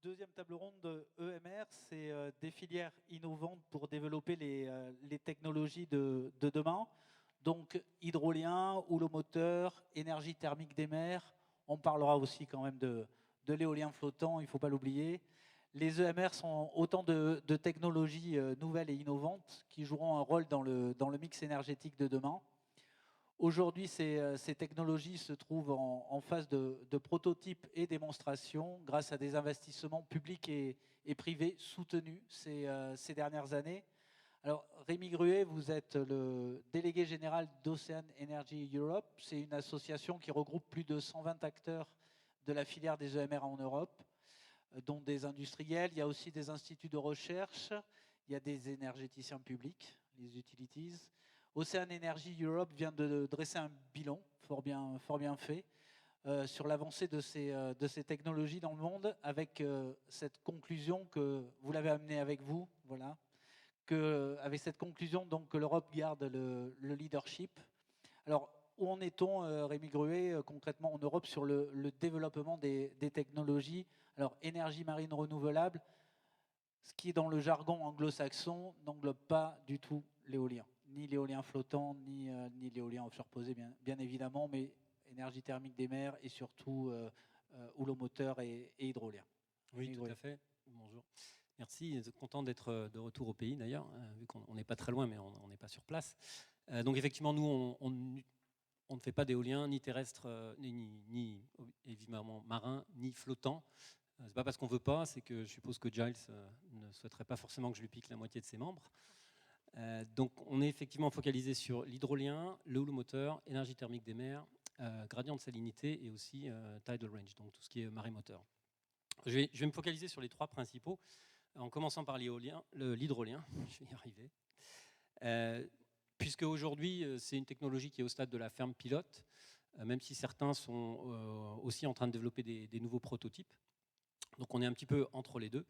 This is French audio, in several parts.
deuxième table ronde de EMR, c'est des filières innovantes pour développer les technologies de demain. Donc hydrolien, houlomoteur, énergie thermique des mers. On parlera aussi quand même de l'éolien flottant, il ne faut pas l'oublier. Les EMR sont autant de technologies nouvelles et innovantes qui joueront un rôle dans le mix énergétique de demain. Aujourd'hui, ces technologies se trouvent en phase de prototype et démonstration grâce à des investissements publics et privés soutenus ces dernières années. Alors, Rémi Gruet, vous êtes le délégué général d'Ocean Energy Europe. C'est une association qui regroupe plus de 120 acteurs de la filière des EMR en Europe, dont des industriels. Il y a aussi des instituts de recherche. Il y a des énergéticiens publics, les utilities. Ocean Energy Europe vient de dresser un bilan fort bien fait sur l'avancée de ces technologies dans le monde, avec cette conclusion que vous l'avez amenée avec vous, voilà, avec cette conclusion donc, que l'Europe garde le leadership. Alors, où en est-on, Rémi Gruet, concrètement en Europe sur le développement des technologies? Alors, énergie marine renouvelable, ce qui, dans le jargon anglo-saxon, n'englobe pas du tout l'éolien. Ni l'éolien flottant, ni l'éolien offshore posé, bien évidemment, mais énergie thermique des mers et surtout houlomoteur et hydrolien. Oui, tout à fait. Bonjour. Merci. Content d'être de retour au pays, d'ailleurs, vu qu'on n'est pas très loin, mais on n'est pas sur place. Donc, effectivement, nous, on ne fait pas d'éolien, ni terrestre, ni évidemment marin, ni flottant. C'est pas parce qu'on veut pas, c'est que je suppose que Giles ne souhaiterait pas forcément que je lui pique la moitié de ses membres. Donc, on est effectivement focalisé sur l'hydrolien, le houlomoteur, énergie thermique des mers, gradient de salinité et aussi tidal range, donc tout ce qui est marémoteur. Je vais me focaliser sur les trois principaux, en commençant par l'hydrolien, je vais y arriver. Puisque aujourd'hui, c'est une technologie qui est au stade de la ferme pilote, même si certains sont aussi en train de développer des nouveaux prototypes. Donc on est un petit peu entre les deux.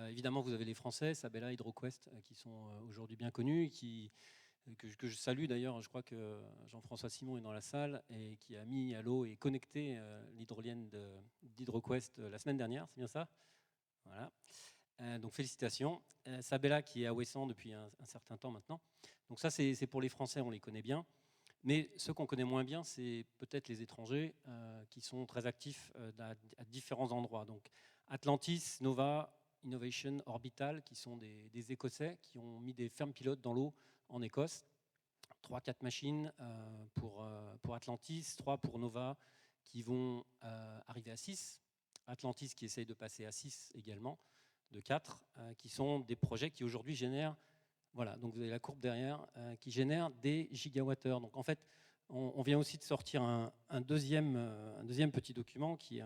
Évidemment, vous avez les Français, Sabella, HydroQuest, qui sont aujourd'hui bien connus, que je salue d'ailleurs. Je crois que Jean-François Simon est dans la salle et qui a mis à l'eau et connecté l'hydrolienne d'HydroQuest la semaine dernière, c'est bien ça? Voilà. Donc félicitations. Sabella qui est à Ouessant depuis un certain temps maintenant. Donc ça, c'est pour les Français, on les connaît bien. Mais ceux qu'on connaît moins bien, c'est peut-être les étrangers qui sont très actifs à différents endroits. Donc Atlantis, Nova, Innovation, Orbital, qui sont des Écossais qui ont mis des fermes pilotes dans l'eau en Écosse. 3-4 machines pour Atlantis, 3 pour Nova, qui vont arriver à 6. Atlantis qui essaye de passer à 6 également, de 4, qui sont des projets qui aujourd'hui génèrent, voilà, donc vous avez la courbe derrière, qui génèrent des gigawattheures. Donc en fait, on vient aussi de sortir un deuxième petit document qui est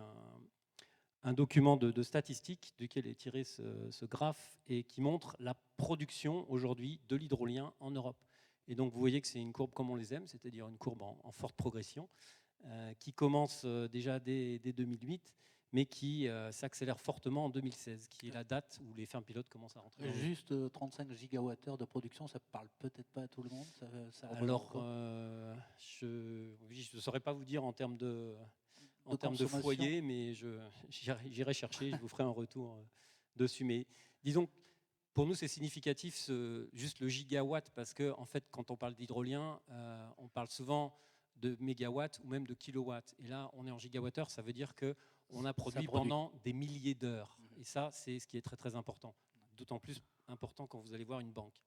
un document de statistiques duquel est tiré ce graphe et qui montre la production aujourd'hui de l'hydrolien en Europe. Et donc vous voyez que c'est une courbe comme on les aime, c'est-à-dire une courbe en forte progression, qui commence déjà dès 2008, mais qui s'accélère fortement en 2016, qui est la date où les fermes pilotes commencent à rentrer. Juste 35 gigawattheures de production, ça ne parle peut-être pas à tout le monde. Alors, je ne saurais pas vous dire en termes de foyer, mais j'irai chercher, je vous ferai un retour dessus. Mais disons, pour nous, c'est significatif, juste le gigawatt, parce que en fait, quand on parle d'hydrolien, on parle souvent de mégawatts ou même de kilowatts. Et là, on est en gigawattheure, ça veut dire qu'on a produit pendant des milliers d'heures. Et ça, c'est ce qui est très très important. D'autant plus important quand vous allez voir une banque.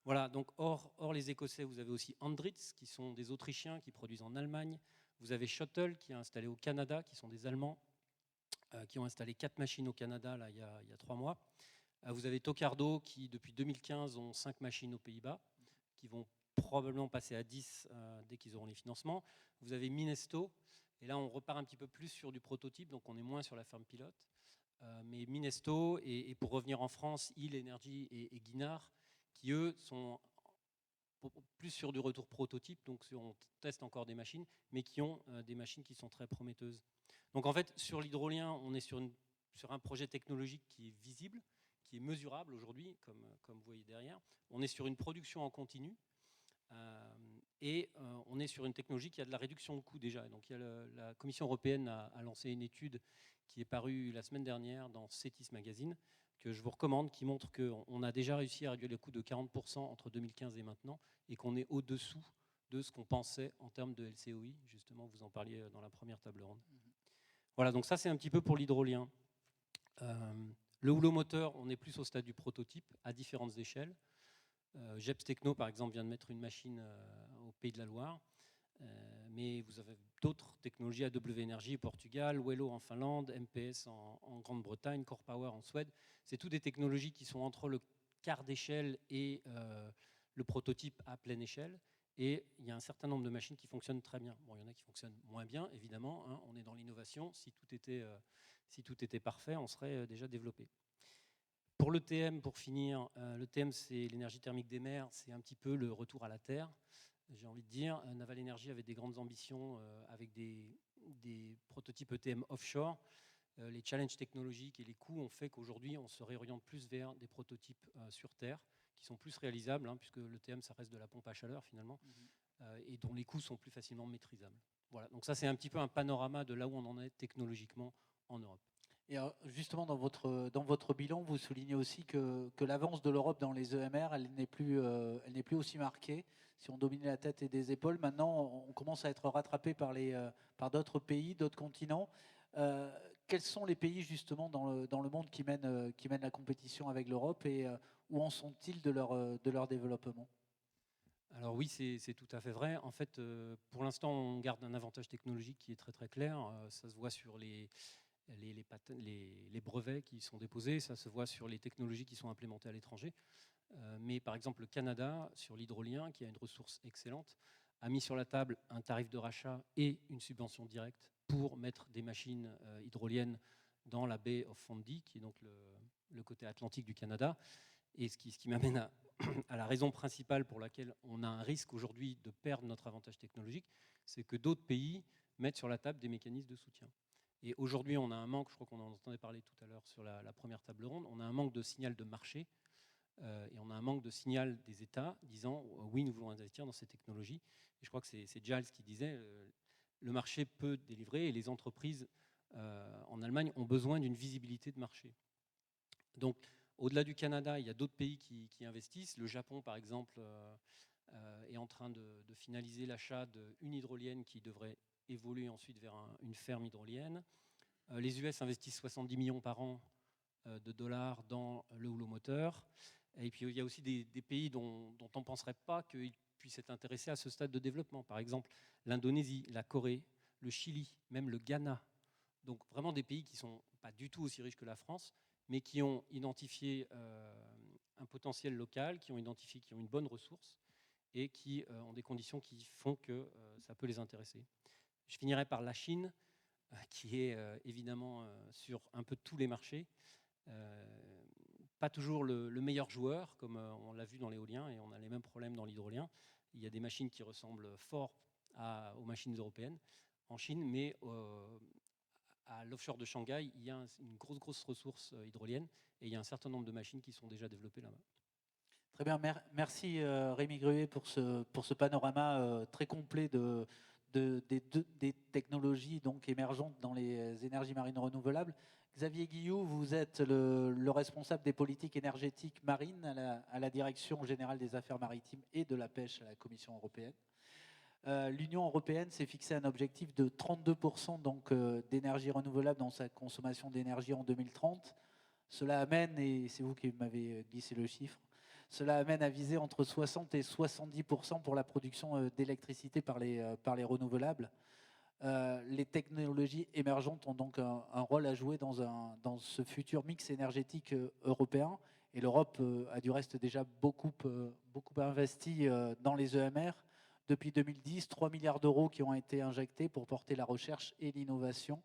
Voilà, donc hors les Écossais, vous avez aussi Andritz, qui sont des Autrichiens qui produisent en Allemagne. Vous avez Shuttle, qui est installé au Canada, qui sont des Allemands, qui ont installé 4 machines au Canada là, il y a 3 mois. Vous avez Tocardo, qui depuis 2015 ont 5 machines aux Pays-Bas, qui vont probablement passer à 10 dès qu'ils auront les financements. Vous avez Minesto, et là on repart un petit peu plus sur du prototype, donc on est moins sur la ferme pilote. Mais Minesto, et pour revenir en France, Hill Energy et Guinard, qui eux sont plus sur du retour prototype, donc on teste encore des machines, mais qui ont des machines qui sont très prometteuses. Donc en fait, sur l'hydrolien, on est sur un projet technologique qui est visible, qui est mesurable aujourd'hui, comme vous voyez derrière. On est sur une production en continu, et on est sur une technologie qui a de la réduction de coûts déjà. Donc la Commission européenne a lancé une étude qui est paru la semaine dernière dans CETIS Magazine, que je vous recommande, qui montre qu'on a déjà réussi à réduire les coûts de 40% entre 2015 et maintenant, et qu'on est au-dessous de ce qu'on pensait en termes de LCOE. Justement, vous en parliez dans la première table ronde. Voilà, donc ça c'est un petit peu pour l'hydrolien. Le houlomoteur, on est plus au stade du prototype, à différentes échelles. Jeps Techno, par exemple, vient de mettre une machine au Pays de la Loire. Mais vous avez d'autres technologies, AW Energy au Portugal, Wello en Finlande, MPS en Grande-Bretagne, Core Power en Suède. C'est toutes des technologies qui sont entre le quart d'échelle et le prototype à pleine échelle. Et il y a un certain nombre de machines qui fonctionnent très bien. Bon, il y en a qui fonctionnent moins bien, évidemment. Hein, on est dans l'innovation. Si tout était parfait, on serait déjà développé. Pour l'ETM, pour finir, l'ETM, c'est l'énergie thermique des mers. C'est un petit peu le retour à la Terre. J'ai envie de dire, Naval Energy avait des grandes ambitions avec des prototypes ETM offshore. Les challenges technologiques et les coûts ont fait qu'aujourd'hui, on se réoriente plus vers des prototypes sur Terre, qui sont plus réalisables, hein, puisque l'ETM, ça reste de la pompe à chaleur finalement, et dont les coûts sont plus facilement maîtrisables. Voilà, donc ça c'est un petit peu un panorama de là où on en est technologiquement en Europe. Et justement, dans votre bilan, vous soulignez aussi que l'avance de l'Europe dans les EMR, elle n'est plus aussi marquée. Si on dominait la tête et des épaules, maintenant, on commence à être rattrapé par d'autres pays, d'autres continents. Quels sont les pays, justement, dans le monde qui mènent la compétition avec l'Europe et où en sont-ils de leur développement ? Alors oui, c'est tout à fait vrai. En fait, pour l'instant, on garde un avantage technologique qui est très très clair. Ça se voit sur les brevets qui sont déposés, ça se voit sur les technologies qui sont implémentées à l'étranger. Mais par exemple, le Canada, sur l'hydrolien, qui a une ressource excellente, a mis sur la table un tarif de rachat et une subvention directe pour mettre des machines hydroliennes dans la baie of Fundy, qui est donc le côté atlantique du Canada. Et ce qui m'amène à la raison principale pour laquelle on a un risque aujourd'hui de perdre notre avantage technologique, c'est que d'autres pays mettent sur la table des mécanismes de soutien. Et aujourd'hui, on a un manque, je crois qu'on en entendait parler tout à l'heure sur la première table ronde, on a un manque de signal de marché et on a un manque de signal des États disant oui, nous voulons investir dans ces technologies. Et je crois que c'est Giles qui disait le marché peut délivrer et les entreprises en Allemagne ont besoin d'une visibilité de marché. Donc, au-delà du Canada, il y a d'autres pays qui investissent. Le Japon, par exemple, est en train de finaliser l'achat d'une hydrolienne qui devrait évoluer ensuite vers une ferme hydrolienne. Les US investissent 70 millions par an de dollars dans le houlomoteur. Et puis, il y a aussi des pays dont on ne penserait pas qu'ils puissent être intéressés à ce stade de développement. Par exemple, l'Indonésie, la Corée, le Chili, même le Ghana. Donc, vraiment des pays qui ne sont pas du tout aussi riches que la France, mais qui ont identifié un potentiel local, qui ont une bonne ressource et qui ont des conditions qui font que ça peut les intéresser. Je finirai par la Chine, qui est évidemment sur un peu tous les marchés. Pas toujours le meilleur joueur, comme on l'a vu dans l'éolien, et on a les mêmes problèmes dans l'hydrolien. Il y a des machines qui ressemblent fort aux machines européennes en Chine, mais à l'offshore de Shanghai, il y a une grosse ressource hydrolienne, et il y a un certain nombre de machines qui sont déjà développées là-bas. Très bien, merci Rémi Gruet pour ce panorama très complet des technologies donc émergentes dans les énergies marines renouvelables. Xavier Guilloux, vous êtes le responsable des politiques énergétiques marines à la Direction générale des affaires maritimes et de la pêche à la Commission européenne. L'Union européenne s'est fixé un objectif de 32% d'énergie renouvelable dans sa consommation d'énergie en 2030. Cela amène, et c'est vous qui m'avez glissé le chiffre, cela amène à viser entre 60 et 70% pour la production d'électricité par les renouvelables. Les technologies émergentes ont donc un rôle à jouer dans ce futur mix énergétique européen. Et l'Europe a du reste déjà beaucoup investi dans les EMR. Depuis 2010, 3 milliards d'euros qui ont été injectés pour porter la recherche et l'innovation,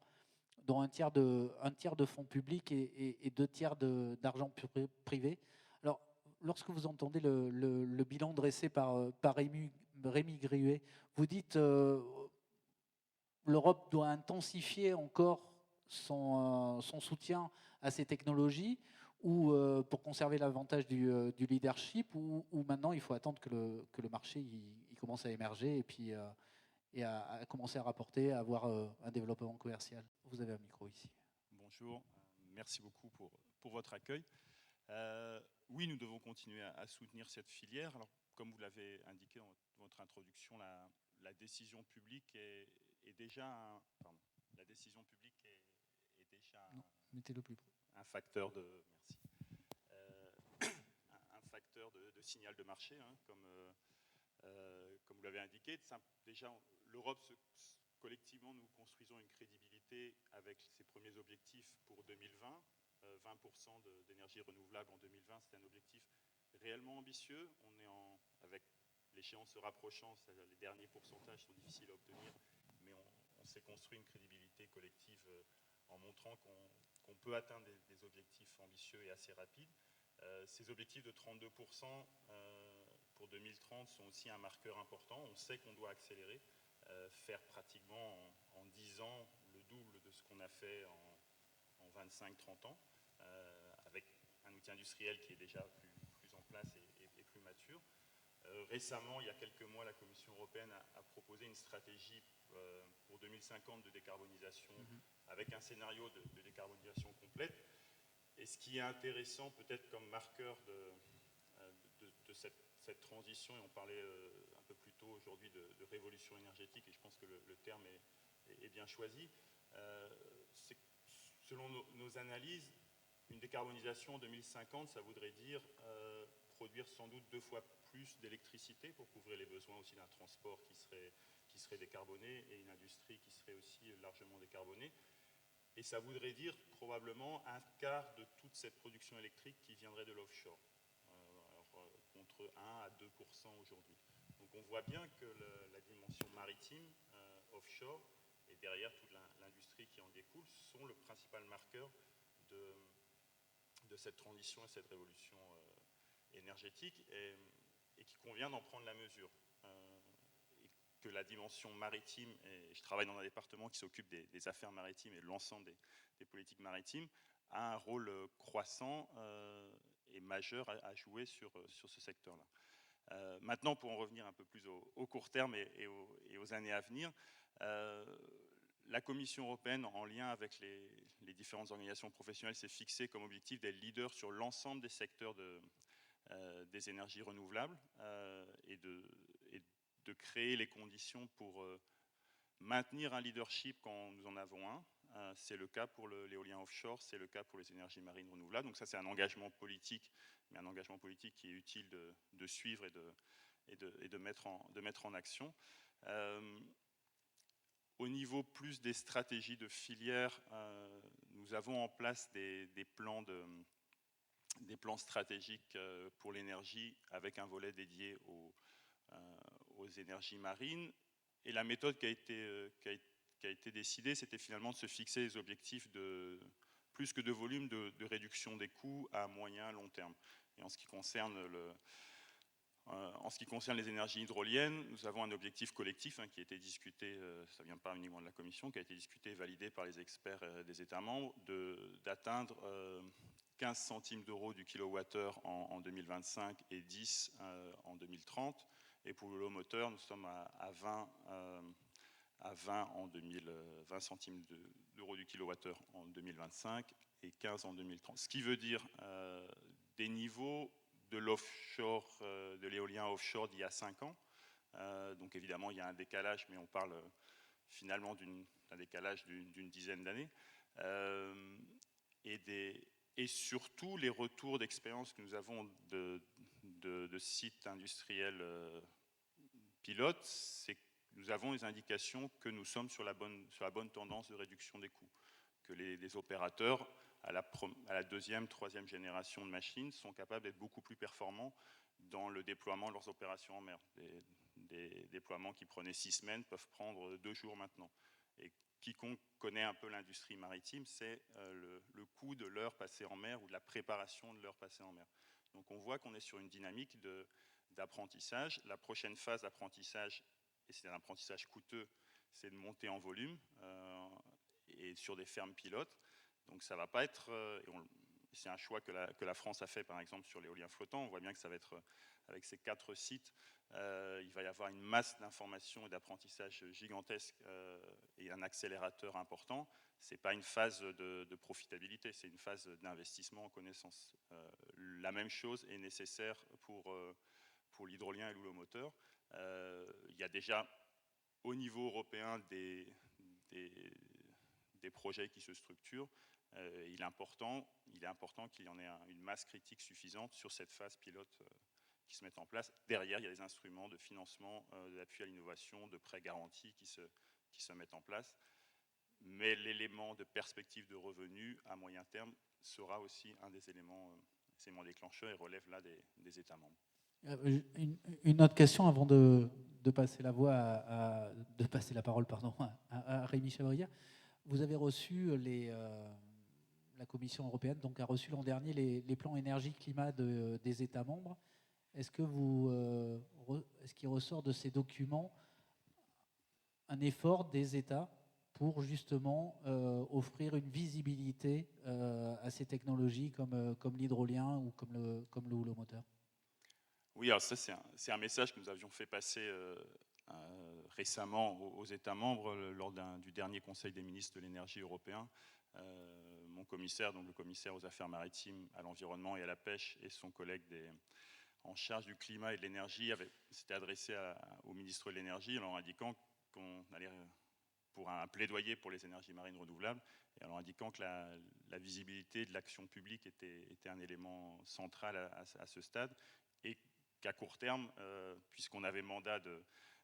dont un tiers de fonds publics et 2 tiers d'argent privé. Alors, lorsque vous entendez le bilan dressé par Rémi Gruet, vous dites l'Europe doit intensifier encore son soutien à ces technologies ou pour conserver l'avantage du leadership ou maintenant il faut attendre que le marché il commence à émerger et puis et à commencer à rapporter, à avoir un développement commercial. Vous avez un micro ici. bonjour. Merci beaucoup pour votre accueil. Oui, nous devons continuer à soutenir cette filière. Alors, comme vous l'avez indiqué dans votre introduction, la décision publique est déjà la décision publique est déjà Mettez-le plus près. un facteur de un facteur de signal de marché, hein, comme vous l'avez indiqué. Déjà, l'Europe collectivement, nous construisons une crédibilité avec ces premiers objectifs pour 2020. 20% d'énergie renouvelable en 2020, c'est un objectif réellement ambitieux. On est avec l'échéance se rapprochant, les derniers pourcentages sont difficiles à obtenir, mais on s'est construit une crédibilité collective en montrant qu'on peut atteindre des objectifs ambitieux et assez rapides. Ces objectifs de 32% pour 2030 sont aussi un marqueur important. On sait qu'on doit accélérer. Faire pratiquement en 10 ans le double de ce qu'on a fait en 25-30 ans, avec un outil industriel qui est déjà plus en place et plus mature. Récemment, il y a quelques mois, la Commission européenne a proposé une stratégie pour 2050 de décarbonisation, avec un scénario de décarbonisation complète. Et ce qui est intéressant peut-être comme marqueur de cette transition, et on parlait un peu plus tôt aujourd'hui de révolution énergétique, et je pense que le terme est bien choisi, c'est que selon nos analyses, une décarbonisation en 2050, ça voudrait dire produire sans doute 2 fois plus d'électricité pour couvrir les besoins aussi d'un transport qui serait décarboné et une industrie qui serait aussi largement décarbonée. Et ça voudrait dire probablement un quart de toute cette production électrique qui viendrait de l'offshore, contre 1 à 2% aujourd'hui. Donc on voit bien que la dimension maritime, offshore, et derrière toute l'industrie qui en découle, sont le principal marqueur de cette transition et cette révolution énergétique, et qu'il convient d'en prendre la mesure. Et que la dimension maritime, et je travaille dans un département qui s'occupe des affaires maritimes et de l'ensemble des politiques maritimes, a un rôle croissant et majeur à jouer sur ce secteur-là. Maintenant, pour en revenir un peu plus au court terme et aux années à venir, la Commission européenne, en lien avec les différentes organisations professionnelles, s'est fixée comme objectif d'être leader sur l'ensemble des secteurs des énergies renouvelables et de créer les conditions pour maintenir un leadership quand nous en avons un. C'est le cas pour l'éolien offshore, c'est le cas pour les énergies marines renouvelables. Donc ça, c'est un engagement politique, mais un engagement politique qui est utile de suivre et de mettre en action. Au niveau plus des stratégies de filière, nous avons en place des plans stratégiques pour l'énergie avec un volet dédié aux énergies marines. Et la méthode qui a été décidée, c'était finalement de se fixer des objectifs plus que de volume, de réduction des coûts à moyen long terme. Et en ce qui concerne les énergies hydroliennes, nous avons un objectif collectif qui a été discuté, ça ne vient pas uniquement de la Commission, qui a été discuté et validé par les experts des États membres, d'atteindre 15 centimes d'euros du kilowattheure en 2025 et 10 en 2030. Et pour le moteur, nous sommes à 20 centimes d'euros du kilowattheure en 2025 et 15 en 2030. Ce qui veut dire des niveaux de l'offshore, de l'éolien offshore d'il y a 5 ans. Donc évidemment, il y a un décalage, mais on parle finalement d'un décalage d'une dizaine d'années. Et surtout, les retours d'expérience que nous avons de sites industriels pilotes, c'est que nous avons les indications que nous sommes sur la bonne tendance de réduction des coûts, que les opérateurs, à la deuxième, troisième génération de machines, sont capables d'être beaucoup plus performants dans le déploiement de leurs opérations en mer. Des déploiements qui prenaient 6 semaines peuvent prendre 2 jours maintenant. Et quiconque connaît un peu l'industrie maritime, c'est le coût de l'heure passée en mer ou de la préparation de l'heure passée en mer. Donc on voit qu'on est sur une dynamique d'apprentissage. La prochaine phase d'apprentissage, et c'est un apprentissage coûteux, c'est de monter en volume et sur des fermes pilotes. Donc ça ne va pas être, c'est un choix que la France a fait par exemple sur l'éolien flottant. On voit bien que ça va être, avec ces 4 sites, il va y avoir une masse d'informations et d'apprentissage gigantesque et un accélérateur important. Ce n'est pas une phase de profitabilité, c'est une phase d'investissement en connaissance. La même chose est nécessaire pour l'hydrolien et l'houlomoteur. Il y a déjà au niveau européen des projets qui se structurent. Il est important qu'il y en ait une masse critique suffisante sur cette phase pilote qui se met en place. Derrière, il y a des instruments de financement, d'appui à l'innovation, de prêts garantis qui se mettent en place. Mais l'élément de perspective de revenus à moyen terme sera aussi un des éléments déclencheurs et relève là des États membres. Une autre question avant de passer la parole à Rémi Chavrier. Vous avez reçu la Commission européenne donc a reçu l'an dernier les plans énergie-climat des États membres. Est-ce qu'il ressort de ces documents un effort des États pour justement offrir une visibilité à ces technologies comme l'hydrolien ou comme le houlomoteur? Oui, alors ça c'est un message que nous avions fait passer récemment aux États membres lors du dernier Conseil des ministres de l'énergie européen. Mon commissaire, donc le commissaire aux affaires maritimes, à l'environnement et à la pêche, et son collègue en charge du climat et de l'énergie s'était adressé au ministre de l'énergie en leur indiquant qu'on allait pour un plaidoyer pour les énergies marines renouvelables, et en leur indiquant que la visibilité de l'action publique était un élément central à ce stade, et qu'à court terme, puisqu'on avait mandat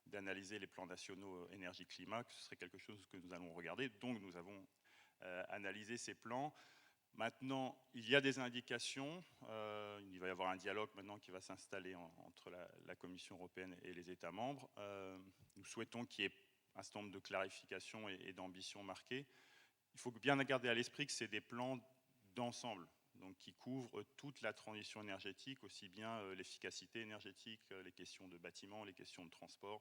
d'analyser les plans nationaux énergie-climat, que ce serait quelque chose que nous allons regarder. Donc nous avons analysé ces plans. Maintenant, il y a des indications. Il va y avoir un dialogue maintenant qui va s'installer entre la Commission européenne et les États membres. Nous souhaitons qu'il y ait un certain nombre de clarifications et d'ambitions marquées. Il faut bien garder à l'esprit que c'est des plans d'ensemble, donc qui couvrent toute la transition énergétique, aussi bien l'efficacité énergétique, les questions de bâtiments, les questions de transport,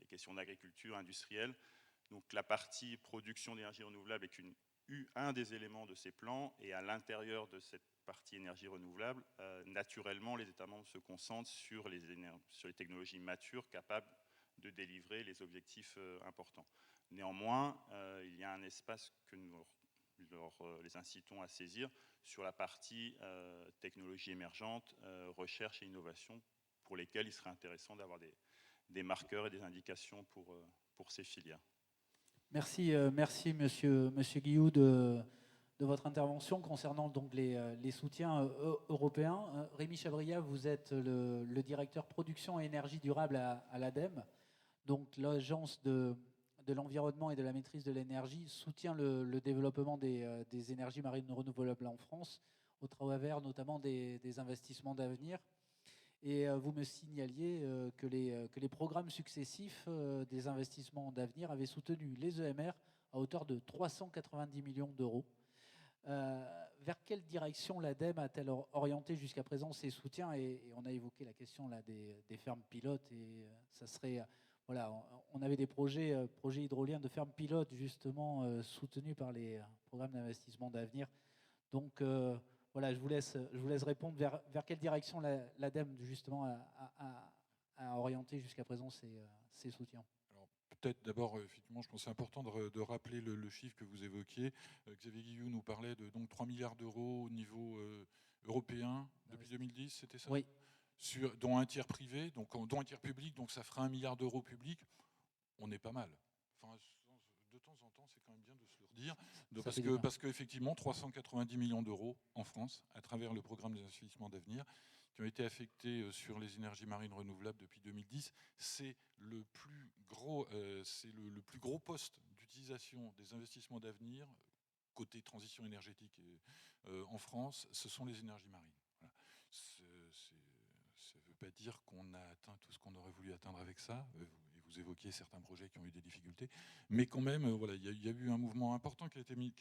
les questions d'agriculture industrielle. Donc la partie production d'énergie renouvelable est un des éléments de ces plans, et à l'intérieur de cette partie énergie renouvelable, naturellement, les États membres se concentrent sur les technologies matures capables de délivrer les objectifs importants. Néanmoins, il y a un espace que nous les incitons à saisir sur la partie technologie émergente, recherche et innovation, pour lesquelles il serait intéressant d'avoir des marqueurs et des indications pour ces filières. Merci monsieur Guillou de votre intervention concernant donc les soutiens européens. Rémi Chavrier, vous êtes le directeur production et énergie durable à l'ADEME. Donc l'agence de l'environnement et de la maîtrise de l'énergie soutient le développement des énergies marines renouvelables en France, au travers notamment des investissements d'avenir. Et vous me signaliez que les programmes successifs des investissements d'avenir avaient soutenu les EMR à hauteur de 390 millions d'euros. Vers quelle direction l'ADEME a-t-elle orienté jusqu'à présent ses soutiens, et on a évoqué la question là, des fermes pilotes, et ça serait... Voilà, on avait des projets hydroliens de fermes pilotes justement soutenus par les programmes d'investissement d'avenir. Donc voilà, je vous laisse répondre vers quelle direction l'ADEME justement a orienté jusqu'à présent ses soutiens. Alors peut-être d'abord, effectivement, je pense que c'est important de rappeler le chiffre que vous évoquiez. Xavier Guillou nous parlait de donc 3 milliards d'euros au niveau européen depuis 2010, c'était ça? Oui. Dont un tiers privé, dont un tiers public, donc ça fera 1 milliard d'euros public. On est pas mal. Enfin, de temps en temps, c'est quand même bien de se le redire, parce qu'effectivement, 390 millions d'euros en France, à travers le programme des investissements d'avenir, qui ont été affectés sur les énergies marines renouvelables depuis 2010, c'est le plus gros poste d'utilisation des investissements d'avenir côté transition énergétique en France, ce sont les énergies marines. Voilà. Ça ne veut pas dire qu'on a atteint tout ce qu'on aurait voulu atteindre avec ça. Vous évoquiez certains projets qui ont eu des difficultés, mais quand même, voilà, il y a eu un mouvement important qui a été mis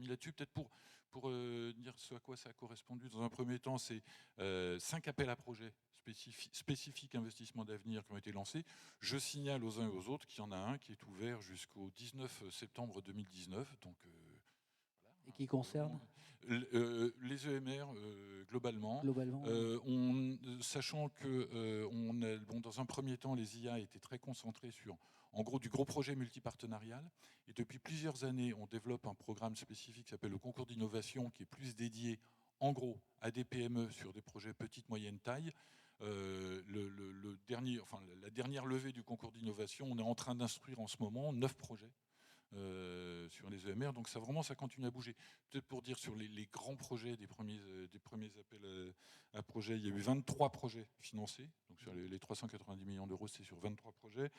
là-dessus. Peut-être pour dire ce à quoi ça a correspondu. Dans un premier temps, c'est 5 appels à projets spécifiques investissements d'avenir qui ont été lancés. Je signale aux uns et aux autres qu'il y en a un qui est ouvert jusqu'au 19 septembre 2019. Donc, et qui concerne les EMR globalement. Sachant que dans un premier temps, les IA étaient très concentrés sur en gros du gros projet multipartenarial. Et depuis plusieurs années, on développe un programme spécifique qui s'appelle le concours d'innovation, qui est plus dédié en gros à des PME sur des projets petite, moyenne taille. La dernière levée du concours d'innovation, on est en train d'instruire en ce moment 9 projets sur les EMR, donc ça continue à bouger. Peut-être pour dire sur les grands projets des premiers appels à projets, il y a eu 23 projets financés, donc sur les 390 millions d'euros, c'est sur 23 projets.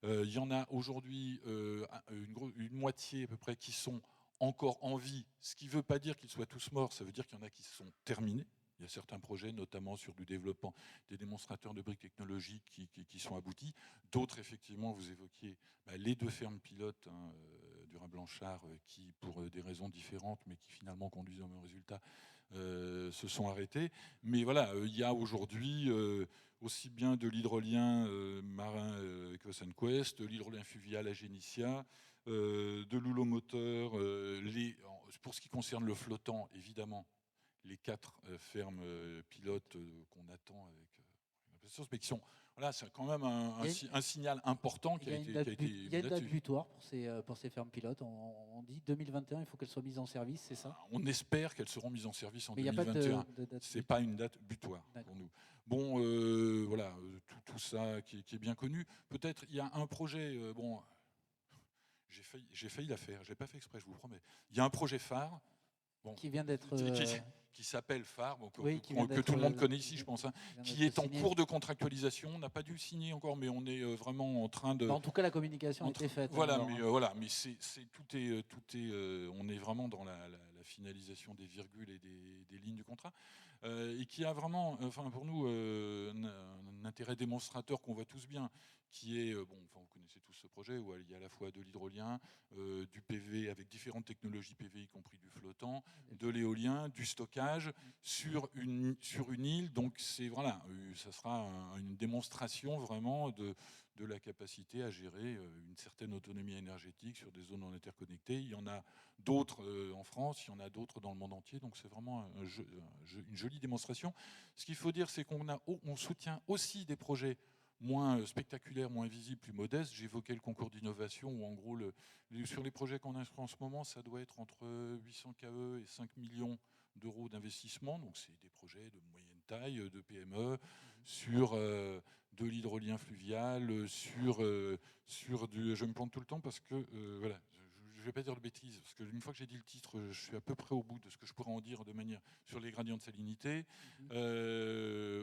Il y en a aujourd'hui une moitié à peu près qui sont encore en vie, ce qui ne veut pas dire qu'ils soient tous morts, ça veut dire qu'il y en a qui sont terminés. Il y a certains projets, notamment sur du développement des démonstrateurs de briques technologiques qui sont aboutis. D'autres, effectivement, vous évoquiez les 2 fermes pilotes, du Rhin-Blanchard, qui, pour des raisons différentes, mais qui finalement conduisent au même résultat, se sont arrêtés. Mais voilà, il y a aujourd'hui aussi bien de l'hydrolien marin avec Ocean Quest, de l'hydrolien fluvial à Génitia, de l'houlomoteur, pour ce qui concerne le flottant, évidemment, les 4 fermes pilotes qu'on attend avec impatience, mais qui sont, voilà, c'est quand même un signal important qui a été. Il y a une date butoir pour ces fermes pilotes. On dit 2021, il faut qu'elles soient mises en service, c'est ça? On espère qu'elles seront mises en service en mais 2021. Ce n'est pas une date butoir pour nous. Bon, voilà, tout ça qui est bien connu. Peut-être il y a un projet. J'ai failli la faire. J'ai pas fait exprès, je vous promets. Il y a un projet phare. Bon, qui vient d'être qui s'appelle phare, que tout le monde connaît ici, je pense, qui est en cours de contractualisation. On n'a pas dû signer encore, mais on est vraiment en train de. En tout cas, la communication a été faite. Voilà, mais on est vraiment dans la finalisation des virgules et des lignes du contrat, et qui a vraiment, pour nous, un intérêt démonstrateur qu'on voit tous bien, qui est, vous connaissez tous ce projet où il y a à la fois de l'hydrolien, du PV avec différentes technologies PV, y compris du flottant, de l'éolien, du stockage sur une île. Donc voilà, ça sera une démonstration vraiment de la capacité à gérer une certaine autonomie énergétique sur des zones non interconnectées. Il y en a d'autres en France, il y en a d'autres dans le monde entier. Donc c'est vraiment une jolie démonstration. Ce qu'il faut dire, c'est qu'on soutient aussi des projets moins spectaculaires, moins visibles, plus modestes. J'évoquais le concours d'innovation où en gros, sur les projets qu'on a en ce moment, ça doit être entre 800 KE et 5 millions d'euros d'investissement. Donc c'est des projets de moyenne taille, de PME, sur de l'hydrolien fluvial, sur du... Je me plante tout le temps parce que, voilà, je ne vais pas dire de bêtises, parce qu'une fois que j'ai dit le titre, je suis à peu près au bout de ce que je pourrais en dire de manière sur les gradients de salinité. Mais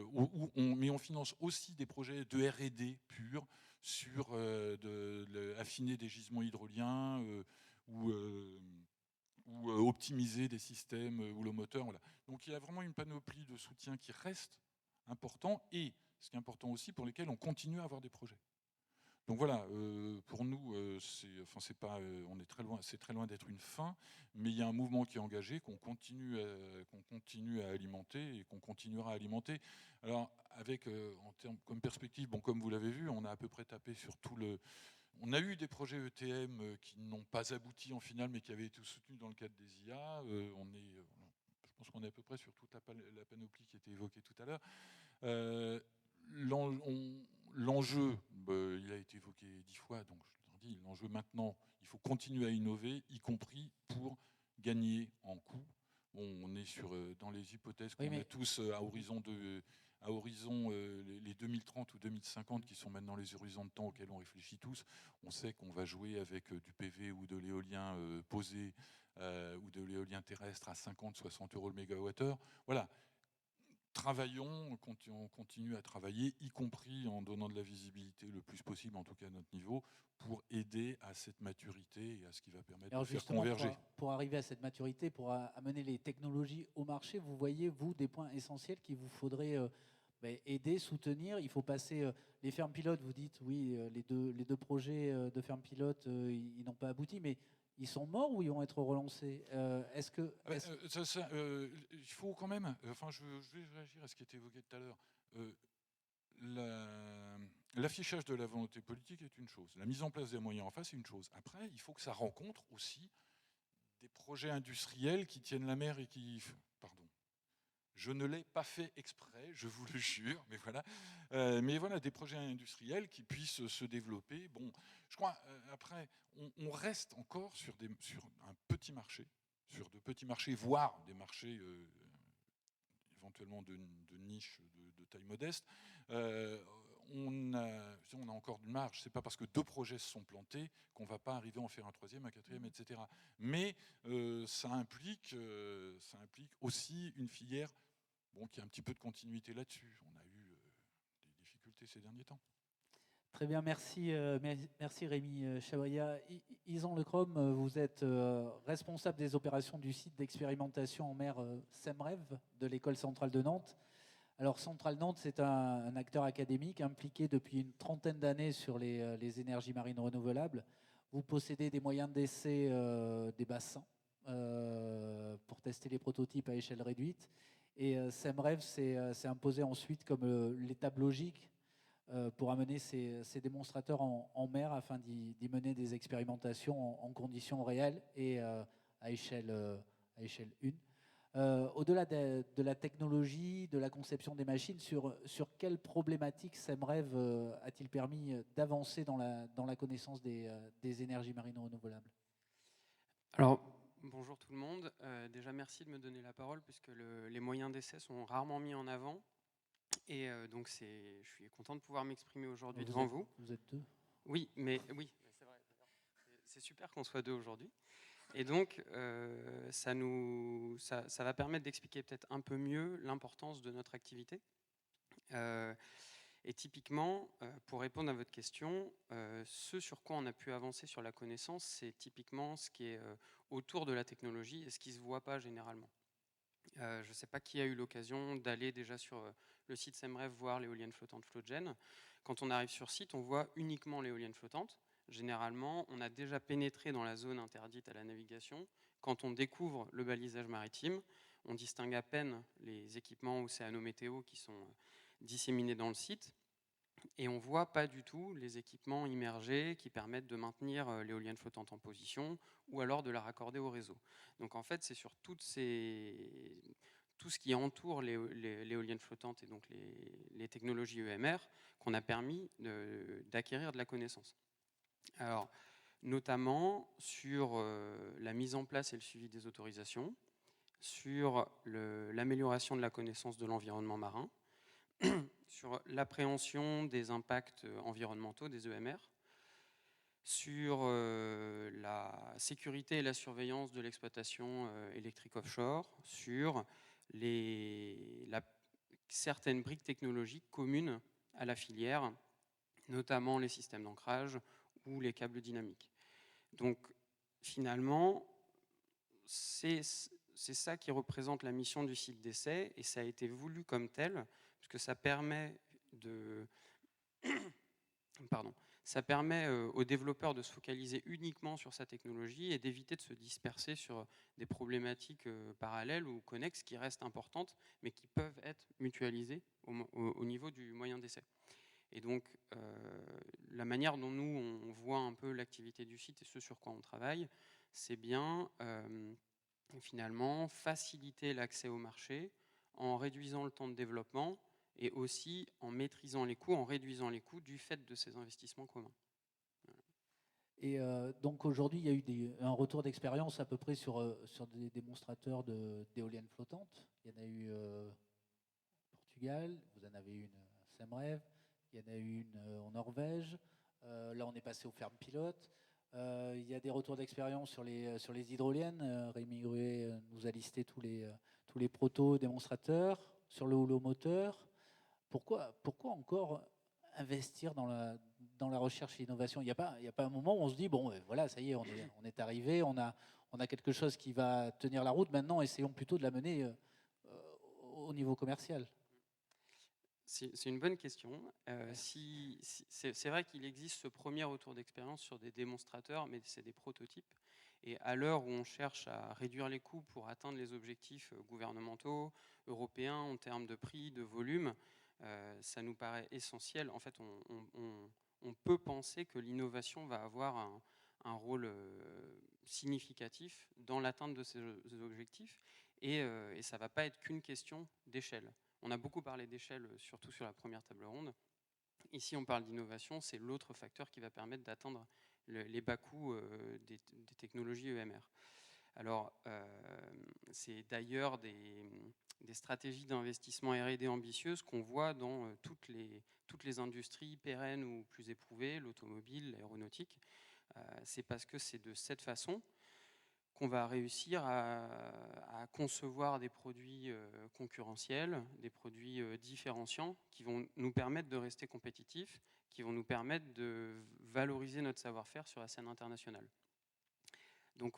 on finance aussi des projets de R&D pur sur affiner des gisements hydroliens ou optimiser des systèmes houlomoteurs. Voilà. Donc il y a vraiment une panoplie de soutien qui reste important, et ce qui est important aussi, pour lesquels on continue à avoir des projets. Donc voilà, pour nous, c'est pas, on est très loin, c'est très loin d'être une fin, mais il y a un mouvement qui est engagé, qu'on continue à alimenter et qu'on continuera à alimenter. Alors avec, en termes comme perspective, comme vous l'avez vu, on a à peu près tapé sur tout le. On a eu des projets ETM qui n'ont pas abouti en finale, mais qui avaient été soutenus dans le cadre des IA. Je pense qu'on est à peu près sur toute la panoplie qui a été évoquée tout à l'heure. L'enjeu, il a été évoqué 10 fois, donc je leur dis, l'enjeu maintenant, il faut continuer à innover, y compris pour gagner en coût. On est dans les hypothèses qu'on a tous à horizon les 2030 ou 2050, qui sont maintenant les horizons de temps auxquels on réfléchit tous. On sait qu'on va jouer avec du PV ou de l'éolien posé ou de l'éolien terrestre à 50-60 € le mégawattheure. Voilà. Travaillons, on continue à travailler, y compris en donnant de la visibilité le plus possible, en tout cas à notre niveau, pour aider à cette maturité et à ce qui va permettre de faire converger. Pour arriver à cette maturité, pour amener les technologies au marché, vous voyez, vous, des points essentiels qu'il vous faudrait aider, soutenir. Il faut passer les fermes pilotes, vous dites, oui, les deux projets de fermes pilotes, ils n'ont pas abouti, mais ils sont morts ou ils vont être relancés? Il faut quand même, je vais réagir à ce qui a été évoqué tout à l'heure. L'affichage de la volonté politique est une chose. La mise en place des moyens en face est une chose. Après, il faut que ça rencontre aussi des projets industriels qui tiennent la mer et qui... Pardon. Je ne l'ai pas fait exprès, je vous le jure, mais voilà. Des projets industriels qui puissent se développer. Bon, je crois, après, on reste encore sur un petit marché, sur de petits marchés, voire des marchés éventuellement de niche, de taille modeste. On a encore de marge. C'est pas parce que 2 projets se sont plantés qu'on va pas arriver à en faire un 3e, un 4e, etc. Mais ça implique aussi une filière qui a un petit peu de continuité là-dessus. On a eu des difficultés ces derniers temps. Très bien, merci Rémi Chabriat. Ison Lecrom, vous êtes responsable des opérations du site d'expérimentation en mer SEMREV de l'École centrale de Nantes. Alors Centrale Nantes, c'est un acteur académique impliqué depuis une trentaine d'années sur les énergies marines renouvelables. Vous possédez des moyens d'essai des bassins pour tester les prototypes à échelle réduite. Et SEMREV s'est imposé ensuite comme l'étape logique pour amener ces démonstrateurs en mer afin d'y mener des expérimentations en conditions réelles et à échelle 1. Au-delà de la technologie, de la conception des machines, sur quelles problématiques SEMREV a-t-il permis d'avancer dans la connaissance des énergies marines renouvelables? Alors, bonjour tout le monde. Déjà, merci de me donner la parole puisque les moyens d'essai sont rarement mis en avant. Et donc, je suis content de pouvoir m'exprimer aujourd'hui devant vous. Vous êtes 2. Oui, mais c'est vrai. C'est super qu'on soit 2 aujourd'hui. Et donc, ça va permettre d'expliquer peut-être un peu mieux l'importance de notre activité. Et typiquement, pour répondre à votre question, ce sur quoi on a pu avancer sur la connaissance, c'est typiquement ce qui est autour de la technologie et ce qui ne se voit pas généralement. Je ne sais pas qui a eu l'occasion d'aller déjà sur le site SEMREV voir l'éolienne flottante FloatGen. Quand on arrive sur site, on voit uniquement l'éolienne flottante. Généralement, on a déjà pénétré dans la zone interdite à la navigation. Quand on découvre le balisage maritime, on distingue à peine les équipements océano-météo qui sont disséminés dans le site. Et on ne voit pas du tout les équipements immergés qui permettent de maintenir l'éolienne flottante en position ou alors de la raccorder au réseau. Donc en fait, c'est sur tout ce qui entoure l'éolienne flottante et donc les technologies EMR qu'on a permis d'acquérir de la connaissance. Alors, notamment sur la mise en place et le suivi des autorisations, sur l'amélioration de la connaissance de l'environnement marin, sur l'appréhension des impacts environnementaux des EMR, sur la sécurité et la surveillance de l'exploitation électrique offshore, sur certaines briques technologiques communes à la filière, notamment les systèmes d'ancrage ou les câbles dynamiques. Donc finalement, c'est ça qui représente la mission du site d'essai et ça a été voulu comme tel, puisque ça permet aux développeurs de se focaliser uniquement sur sa technologie et d'éviter de se disperser sur des problématiques parallèles ou connexes qui restent importantes, mais qui peuvent être mutualisées au niveau du moyen d'essai. Et donc, la manière dont nous, on voit un peu l'activité du site et ce sur quoi on travaille, c'est bien, finalement, faciliter l'accès au marché en réduisant le temps de développement et aussi en maîtrisant les coûts, en réduisant les coûts du fait de ces investissements communs. Et donc aujourd'hui, il y a eu un retour d'expérience à peu près sur des démonstrateurs d'éoliennes flottantes. Il y en a eu au Portugal, vous en avez une à SEMREV, il y en a eu une en Norvège. Là, on est passé aux fermes pilotes. Il y a des retours d'expérience sur les hydroliennes. Rémi Gruet nous a listé tous les proto-démonstrateurs sur le houlomoteur. Pourquoi encore investir dans la recherche et l'innovation? Il n'y a pas un moment où on se dit, bon, voilà, ça y est, on est arrivé, on a quelque chose qui va tenir la route. Maintenant, essayons plutôt de la mener au niveau commercial. C'est une bonne question. C'est vrai qu'il existe ce premier retour d'expérience sur des démonstrateurs, mais c'est des prototypes. Et à l'heure où on cherche à réduire les coûts pour atteindre les objectifs gouvernementaux, européens, en termes de prix, de volume, ça nous paraît essentiel. En fait, on peut penser que l'innovation va avoir un rôle significatif dans l'atteinte de ces objectifs. et ça ne va pas être qu'une question d'échelle. On a beaucoup parlé d'échelle, surtout sur la première table ronde. Ici, on parle d'innovation, c'est l'autre facteur qui va permettre d'atteindre les bas coûts des technologies EMR. Alors, c'est d'ailleurs des stratégies d'investissement R&D ambitieuses qu'on voit dans toutes les industries pérennes ou plus éprouvées, l'automobile, l'aéronautique. C'est parce que c'est de cette façon qu'on va réussir à concevoir des produits concurrentiels, des produits différenciants qui vont nous permettre de rester compétitifs, qui vont nous permettre de valoriser notre savoir-faire sur la scène internationale. Donc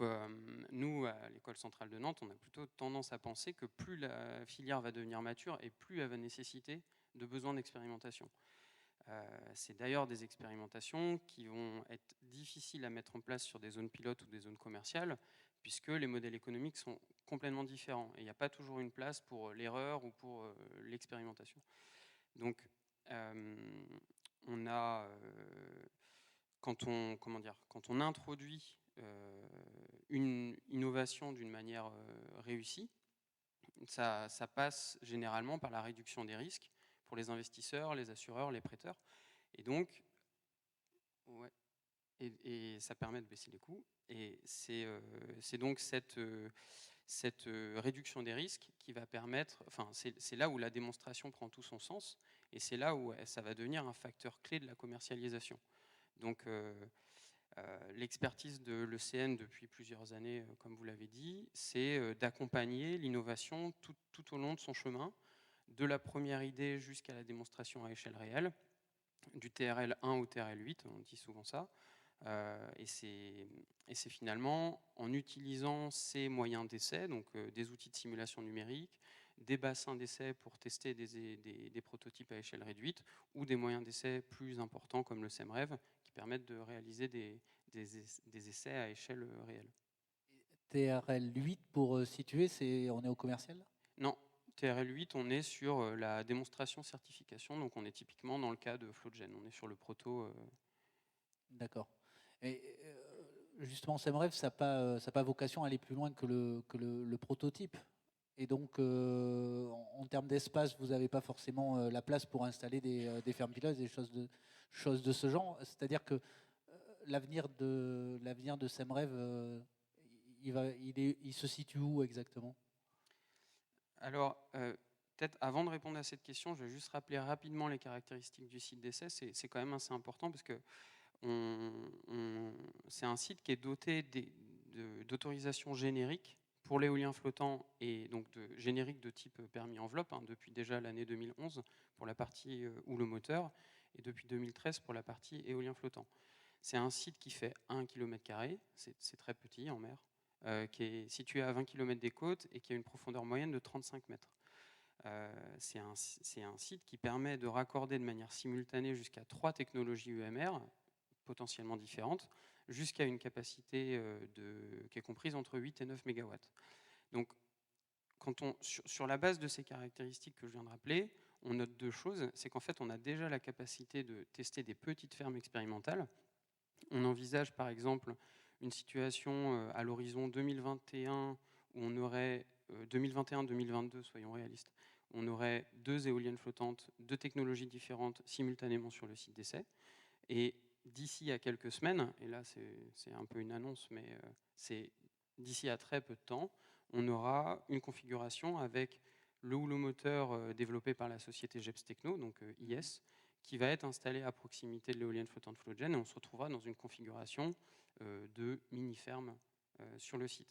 nous, à l'École centrale de Nantes, on a plutôt tendance à penser que plus la filière va devenir mature et plus elle va nécessiter de besoins d'expérimentation. C'est d'ailleurs des expérimentations qui vont être difficiles à mettre en place sur des zones pilotes ou des zones commerciales, puisque les modèles économiques sont complètement différents. Et il n'y a pas toujours une place pour l'erreur ou pour l'expérimentation. Donc, on a, quand on introduit une innovation d'une manière réussie, ça passe généralement par la réduction des risques pour les investisseurs, les assureurs, les prêteurs. Et donc, ouais, et ça permet de baisser les coûts. Et c'est donc cette réduction des risques qui va permettre, enfin, c'est là où la démonstration prend tout son sens, et c'est là où ça va devenir un facteur clé de la commercialisation. Donc, l'expertise de l'ECN depuis plusieurs années, comme vous l'avez dit, c'est d'accompagner l'innovation tout au long de son chemin, de la première idée jusqu'à la démonstration à échelle réelle, du TRL 1 au TRL 8, on dit souvent ça. Et c'est finalement en utilisant ces moyens d'essai, donc des outils de simulation numérique, des bassins d'essai pour tester des prototypes à échelle réduite, ou des moyens d'essai plus importants comme le SEMREV, qui permettent de réaliser des essais à échelle réelle. TRL 8, pour situer, on est au commercial? Non, TRL 8, on est sur la démonstration certification, donc on est typiquement dans le cas de Flowgen, on est sur le proto. D'accord. Et justement, SEMREV, ça n'a pas vocation à aller plus loin que le prototype. Et donc, en termes d'espace, vous n'avez pas forcément la place pour installer des fermes pilotes, des choses de ce genre. C'est-à-dire que l'avenir de SEMREV, il se situe où exactement? Alors, peut-être avant de répondre à cette question, je vais juste rappeler rapidement les caractéristiques du site d'essai. C'est quand même assez important parce que c'est un site qui est doté d'autorisations génériques pour l'éolien flottant et donc génériques de type permis enveloppe, depuis déjà l'année 2011 pour la partie houlomoteur et depuis 2013 pour la partie éolien flottant. C'est un site qui fait 1 km², c'est très petit en mer, qui est situé à 20 km des côtes et qui a une profondeur moyenne de 35 mètres. C'est un site qui permet de raccorder de manière simultanée jusqu'à 3 technologies EMR, potentiellement différentes, jusqu'à une capacité qui est comprise entre 8 et 9 MW. Donc, sur la base de ces caractéristiques que je viens de rappeler, on note deux choses. C'est qu'en fait, on a déjà la capacité de tester des petites fermes expérimentales. On envisage par exemple une situation à l'horizon 2021 où on aurait 2021-2022, soyons réalistes, on aurait 2 éoliennes flottantes, 2 technologies différentes simultanément sur le site d'essai. Et d'ici à quelques semaines, et là c'est un peu une annonce, mais c'est d'ici à très peu de temps, on aura une configuration avec le houlomoteur développé par la société Jeps Techno, donc IS, qui va être installé à proximité de l'éolienne flottante Flowgen, et on se retrouvera dans une configuration de mini-ferme sur le site.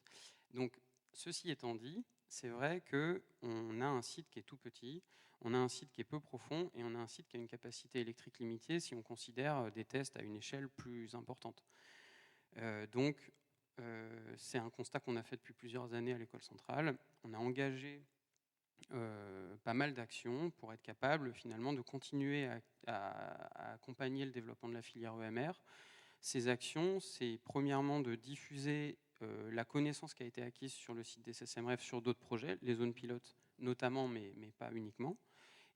Donc, ceci étant dit, c'est vrai qu'on a un site qui est tout petit, on a un site qui est peu profond, et on a un site qui a une capacité électrique limitée si on considère des tests à une échelle plus importante. Donc, c'est un constat qu'on a fait depuis plusieurs années à l'École centrale. On a engagé pas mal d'actions pour être capable finalement de continuer à accompagner le développement de la filière EMR. Ces actions, c'est premièrement de diffuser la connaissance qui a été acquise sur le site des SEMREV sur d'autres projets, les zones pilotes notamment, mais pas uniquement.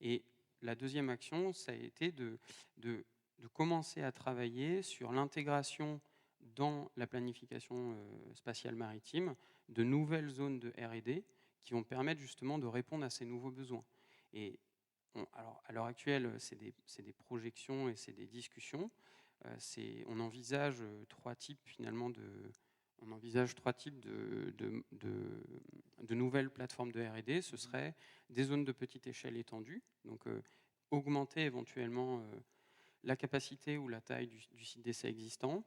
Et la deuxième action, ça a été de commencer à travailler sur l'intégration dans la planification spatiale maritime de nouvelles zones de R&D qui vont permettre justement de répondre à ces nouveaux besoins. Et alors, à l'heure actuelle, c'est des projections et c'est des discussions. On envisage trois types finalement de nouvelles plateformes de R&D. Ce serait des zones de petite échelle étendues, donc augmenter éventuellement la capacité ou la taille du site d'essai existant,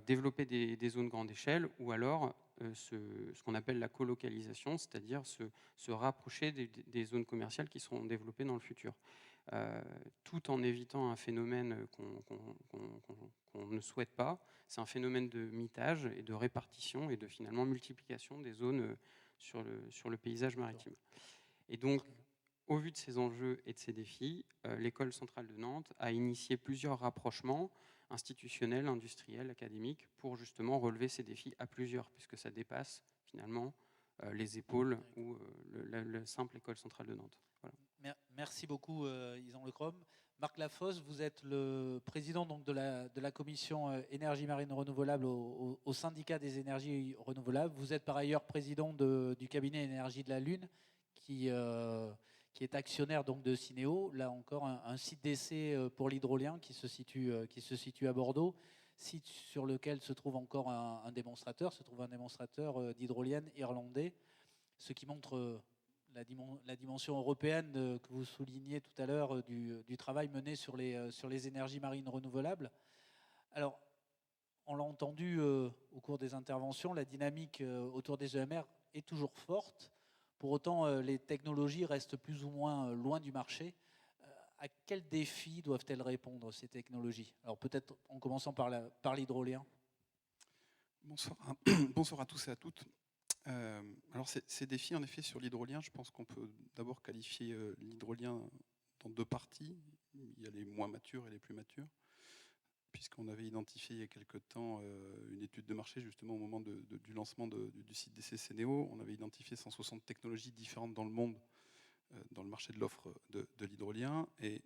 développer des zones grande échelle, ou alors ce qu'on appelle la colocalisation, c'est-à-dire se rapprocher des zones commerciales qui seront développées dans le futur. Tout en évitant un phénomène qu'on ne souhaite pas, c'est un phénomène de mitage et de répartition et de finalement multiplication des zones sur le paysage maritime. Et donc, au vu de ces enjeux et de ces défis, l'École centrale de Nantes a initié plusieurs rapprochements institutionnels, industriels, académiques, pour justement relever ces défis à plusieurs, puisque ça dépasse finalement les épaules ou la simple École centrale de Nantes. Voilà. Merci beaucoup, Ysan Lecrom. Marc Lafosse, vous êtes le président donc, de la commission énergie marine renouvelable au syndicat des énergies renouvelables. Vous êtes par ailleurs président du cabinet énergie de la Lune, qui est actionnaire donc, de Synéo. Là encore, un site d'essai pour l'hydrolien qui se situe à Bordeaux, site sur lequel se trouve encore un démonstrateur, d'hydrolienne irlandais, ce qui montre la dimension européenne que vous soulignez tout à l'heure du travail mené sur les énergies marines renouvelables. Alors, on l'a entendu au cours des interventions, la dynamique autour des EMR est toujours forte. Pour autant, les technologies restent plus ou moins loin du marché. À quels défis doivent-elles répondre, ces technologies? Alors peut-être en commençant par l'hydrolien. Bonsoir à tous et à toutes. Alors ces défis, en effet, sur l'hydrolien, je pense qu'on peut d'abord qualifier l'hydrolien dans deux parties. Il y a les moins matures et les plus matures, puisqu'on avait identifié il y a quelque temps une étude de marché, justement au moment du lancement du site d'essai Synéo. On avait identifié 160 technologies différentes dans le monde, dans le marché de l'offre de l'hydrolien. Et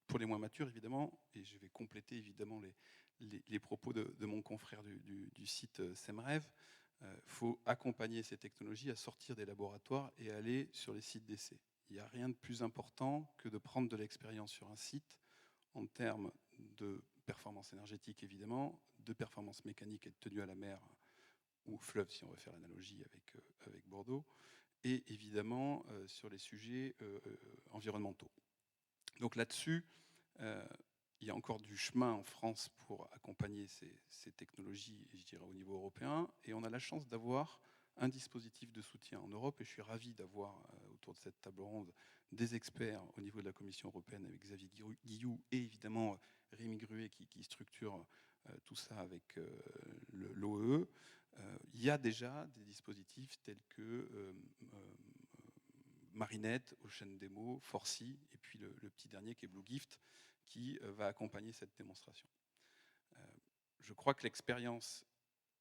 pour les moins matures, évidemment, et je vais compléter évidemment les propos de mon confrère du site SEMREV, faut accompagner ces technologies à sortir des laboratoires et aller sur les sites d'essai. Il n'y a rien de plus important que de prendre de l'expérience sur un site en termes de performance énergétique, évidemment, de performance mécanique et de tenue à la mer ou fleuve, si on veut faire l'analogie avec Bordeaux, et évidemment sur les sujets environnementaux. Donc là-dessus, il y a encore du chemin en France pour accompagner ces technologies, je dirais, au niveau européen. Et on a la chance d'avoir un dispositif de soutien en Europe. Et je suis ravi d'avoir, autour de cette table ronde, des experts au niveau de la Commission européenne, avec Xavier Guilloux et évidemment Rémi Gruet qui structure tout ça avec l'OEE. Il y a déjà des dispositifs tels que Marinette, Ocean Demo, Forcy, et puis le petit dernier qui est Blue Gift, qui va accompagner cette démonstration. Je crois que l'expérience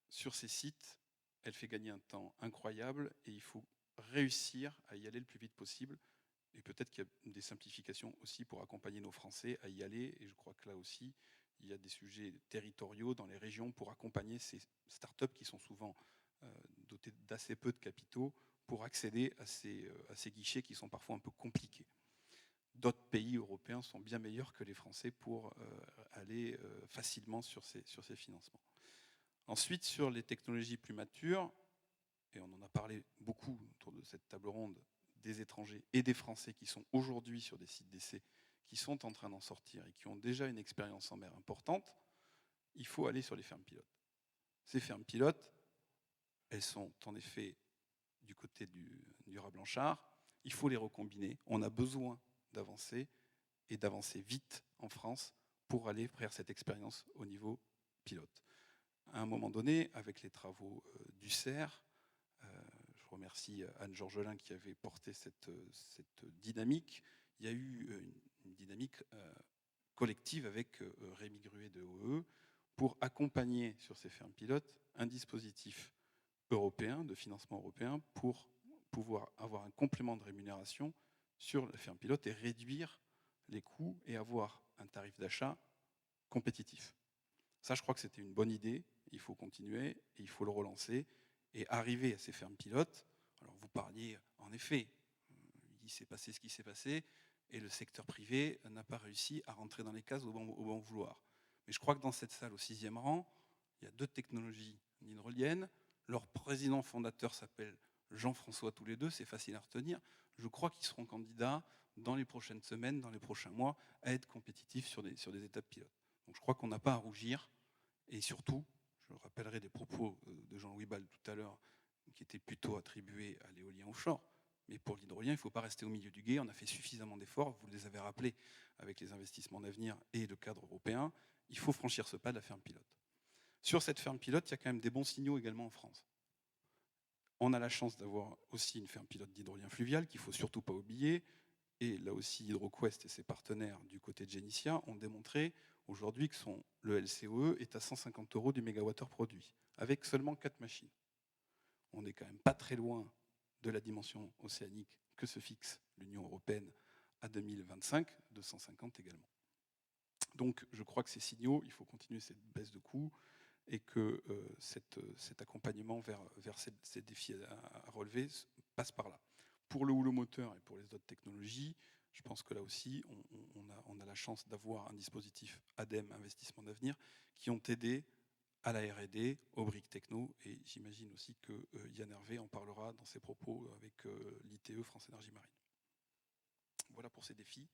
sur ces sites, elle fait gagner un temps incroyable et il faut réussir à y aller le plus vite possible. Et peut-être qu'il y a des simplifications aussi pour accompagner nos Français à y aller. Et je crois que là aussi, il y a des sujets territoriaux dans les régions pour accompagner ces startups qui sont souvent dotées d'assez peu de capitaux pour accéder à ces guichets qui sont parfois un peu compliqués. D'autres pays européens sont bien meilleurs que les Français pour aller facilement sur ces financements. Ensuite, sur les technologies plus matures, et on en a parlé beaucoup autour de cette table ronde, des étrangers et des Français qui sont aujourd'hui sur des sites d'essai, qui sont en train d'en sortir et qui ont déjà une expérience en mer importante, il faut aller sur les fermes pilotes. Ces fermes pilotes, elles sont en effet du côté du rat blanchard, il faut les recombiner. On a besoin d'avancer et d'avancer vite en France pour aller faire cette expérience au niveau pilote. À un moment donné, avec les travaux du CERF, je remercie Anne Georgelin qui avait porté cette dynamique, il y a eu une dynamique collective avec Rémi Gruet de OE pour accompagner sur ces fermes pilotes un dispositif européen, de financement européen, pour pouvoir avoir un complément de rémunération sur la ferme pilote et réduire les coûts et avoir un tarif d'achat compétitif. Ça, je crois que c'était une bonne idée. Il faut continuer et il faut le relancer et arriver à ces fermes pilotes. Alors, vous vous parliez, en effet, il s'est passé ce qui s'est passé, et le secteur privé n'a pas réussi à rentrer dans les cases au bon vouloir. Mais je crois que dans cette salle, au 6e rang, il y a 2 technologies hydroliennes. Leur président fondateur s'appelle Jean-François tous les deux, c'est facile à retenir. Je crois qu'ils seront candidats dans les prochaines semaines, dans les prochains mois, à être compétitifs sur des étapes pilotes. Donc je crois qu'on n'a pas à rougir. Et surtout, je rappellerai des propos de Jean-Louis Ball tout à l'heure, qui étaient plutôt attribués à l'éolien offshore. Mais pour l'hydrolien, il ne faut pas rester au milieu du gué. On a fait suffisamment d'efforts, vous les avez rappelés, avec les investissements d'avenir et le cadre européen. Il faut franchir ce pas de la ferme pilote. Sur cette ferme pilote, il y a quand même des bons signaux également en France. On a la chance d'avoir aussi une ferme pilote d'hydrolien fluvial qu'il ne faut surtout pas oublier. Et là aussi, HydroQuest et ses partenaires du côté de Génitia ont démontré aujourd'hui que le LCOE est à 150 € du mégawattheure produit, avec seulement 4 machines. On n'est quand même pas très loin de la dimension océanique que se fixe l'Union européenne à 2025, 250 également. Donc je crois que ces signaux, il faut continuer cette baisse de coûts et que cet accompagnement vers ces défis à relever passe par là. Pour le houlomoteur moteur et pour les autres technologies, je pense que là aussi, on a la chance d'avoir un dispositif ADEME, Investissement d'avenir, qui ont aidé à la R&D, aux briques techno, et j'imagine aussi que Yann Hervé en parlera dans ses propos avec l'ITE France Énergie Marine. Voilà pour ces défis.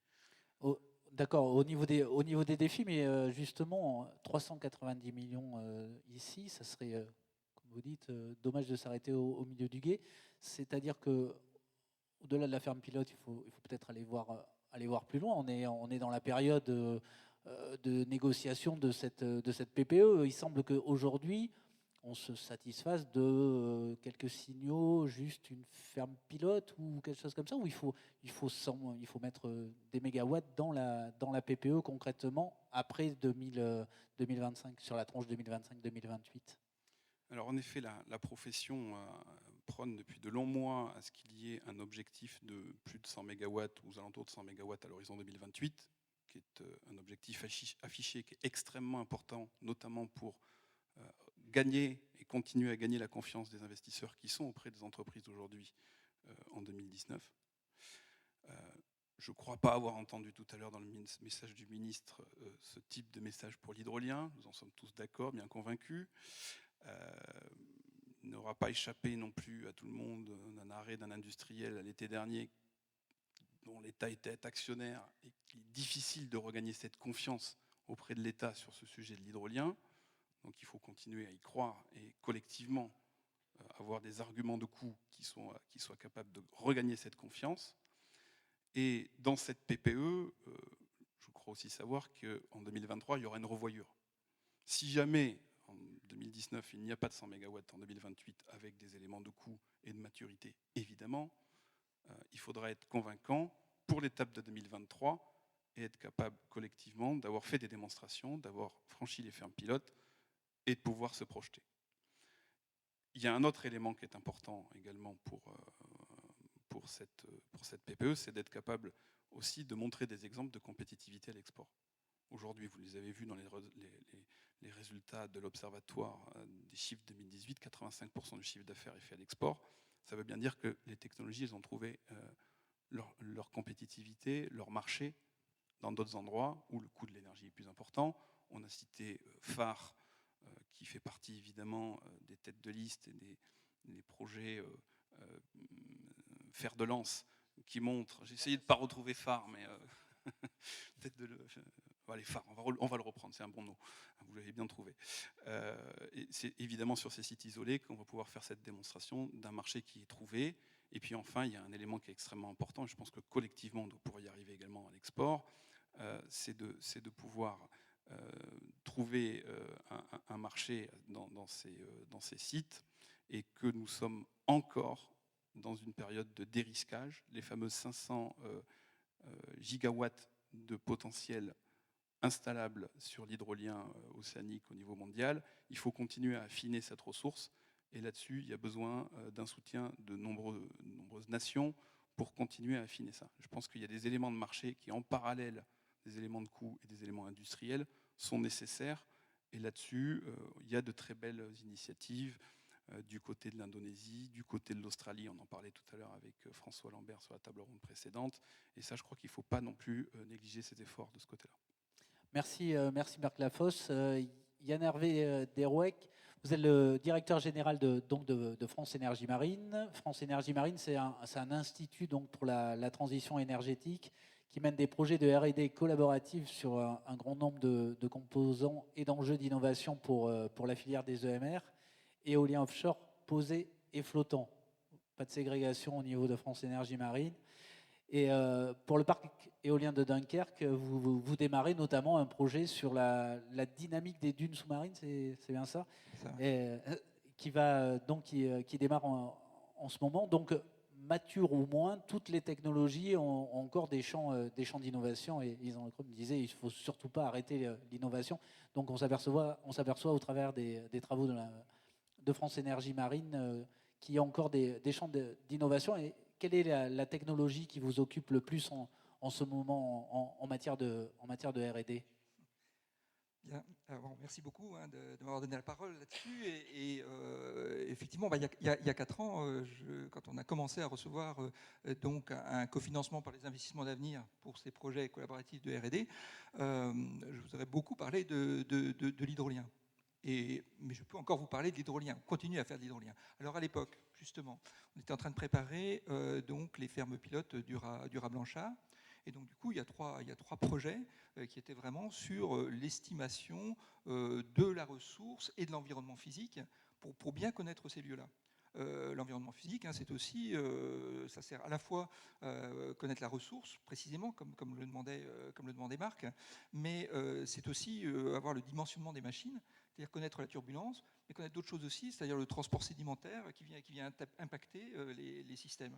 D'accord, au niveau des défis, mais justement, 390 millions ici, ça serait, comme vous dites, dommage de s'arrêter au milieu du gué. C'est-à-dire que au-delà de la ferme pilote, il faut peut-être aller voir plus loin. On est dans la période de négociation de cette PPE. Il semble qu'aujourd'hui, on se satisfasse de quelques signaux, juste une ferme pilote ou quelque chose comme ça, ou il faut mettre des mégawatts dans la PPE concrètement après 2025, sur la tranche 2025-2028. Alors en effet, la profession prône depuis de longs mois à ce qu'il y ait un objectif de plus de 100 MW ou aux alentours de 100 MW à l'horizon 2028, qui est un objectif affiché qui est extrêmement important, notamment pour gagner et continuer à gagner la confiance des investisseurs qui sont auprès des entreprises aujourd'hui en 2019. Je ne crois pas avoir entendu tout à l'heure dans le message du ministre ce type de message pour l'hydrolien. Nous en sommes tous d'accord, bien convaincus. Il n'aura pas échappé non plus à tout le monde d'un arrêt d'un industriel l'été dernier dont l'État était actionnaire et qu'il est difficile de regagner cette confiance auprès de l'État sur ce sujet de l'hydrolien. Donc il faut continuer à y croire et collectivement avoir des arguments de coût qui soient capables de regagner cette confiance. Et dans cette PPE, je crois aussi savoir qu'en 2023, il y aura une revoyure. Si jamais en 2019, il n'y a pas de 100 MW en 2028 avec des éléments de coût et de maturité, évidemment, il faudra être convaincant pour l'étape de 2023 et être capable collectivement d'avoir fait des démonstrations, d'avoir franchi les fermes pilotes et de pouvoir se projeter. Il y a un autre élément qui est important également pour cette PPE, c'est d'être capable aussi de montrer des exemples de compétitivité à l'export. Aujourd'hui, vous les avez vus dans les résultats de l'Observatoire des chiffres 2018, 85% du chiffre d'affaires est fait à l'export. Ça veut bien dire que les technologies, elles ont trouvé leur compétitivité, leur marché dans d'autres endroits où le coût de l'énergie est plus important. On a cité Phare, qui fait partie évidemment des têtes de liste et des projets fer de lance qui montrent. J'ai essayé de ne pas retrouver Phare, mais tête de allez, Phare, on va le reprendre, c'est un bon nom, vous l'avez bien trouvé. Et c'est évidemment sur ces sites isolés qu'on va pouvoir faire cette démonstration d'un marché qui est trouvé. Et puis enfin, il y a un élément qui est extrêmement important, et je pense que collectivement, on doit pouvoir y arriver également à l'export, c'est de pouvoir trouver un marché dans ces sites, et que nous sommes encore dans une période de dérisquage. Les fameux 500 gigawatts de potentiel installable sur l'hydrolien océanique au niveau mondial, il faut continuer à affiner cette ressource. Et là-dessus, il y a besoin d'un soutien de nombreuses nations pour continuer à affiner ça. Je pense qu'il y a des éléments de marché qui, en parallèle des éléments de coût et des éléments industriels, sont nécessaires. Et là-dessus, il y a de très belles initiatives du côté de l'Indonésie, du côté de l'Australie. On en parlait tout à l'heure avec François Lambert sur la table ronde précédente. Et ça, je crois qu'il ne faut pas non plus négliger cet effort de ce côté-là. Merci, merci Marc Lafosse. Yann-Hervé Derouec, vous êtes le directeur général de France Énergie Marine. France Énergie Marine, c'est un institut donc, pour la transition énergétique qui mène des projets de R&D collaboratifs sur un grand nombre de composants et d'enjeux d'innovation pour la filière des EMR, éolien offshore posé et flottant. Pas de ségrégation au niveau de France Énergie Marine. Et pour le parc éolien de Dunkerque, vous démarrez notamment un projet sur la dynamique des dunes sous-marines, c'est bien ça, et, qui démarre en ce moment. Donc, mature au moins, toutes les technologies ont encore des champs d'innovation. Et Yvan Lecroc me disait, il ne faut surtout pas arrêter l'innovation. Donc, on s'aperçoit au travers des travaux de France Énergie Marine qu'il y a encore des champs d'innovation. Et quelle est la technologie qui vous occupe le plus en ce moment en matière de R&D? Bien. Alors, merci beaucoup de m'avoir donné la parole là-dessus. Et effectivement, il y a 4 ans, quand on a commencé à recevoir donc un cofinancement par les investissements d'avenir pour ces projets collaboratifs de R&D, je vous aurais beaucoup parlé de l'hydrolien. Mais je peux encore vous parler de l'hydrolien. On continue à faire de l'hydrolien. Alors à l'époque, justement, on était en train de préparer donc les fermes pilotes du rat Blanchard. Et donc du coup, il y a trois projets qui étaient vraiment sur l'estimation de la ressource et de l'environnement physique pour bien connaître ces lieux-là. L'environnement physique, c'est aussi, ça sert à la fois connaître la ressource précisément, comme le demandait Marc, mais c'est aussi avoir le dimensionnement des machines, c'est-à-dire connaître la turbulence, mais connaître d'autres choses aussi, c'est-à-dire le transport sédimentaire qui vient impacter les systèmes.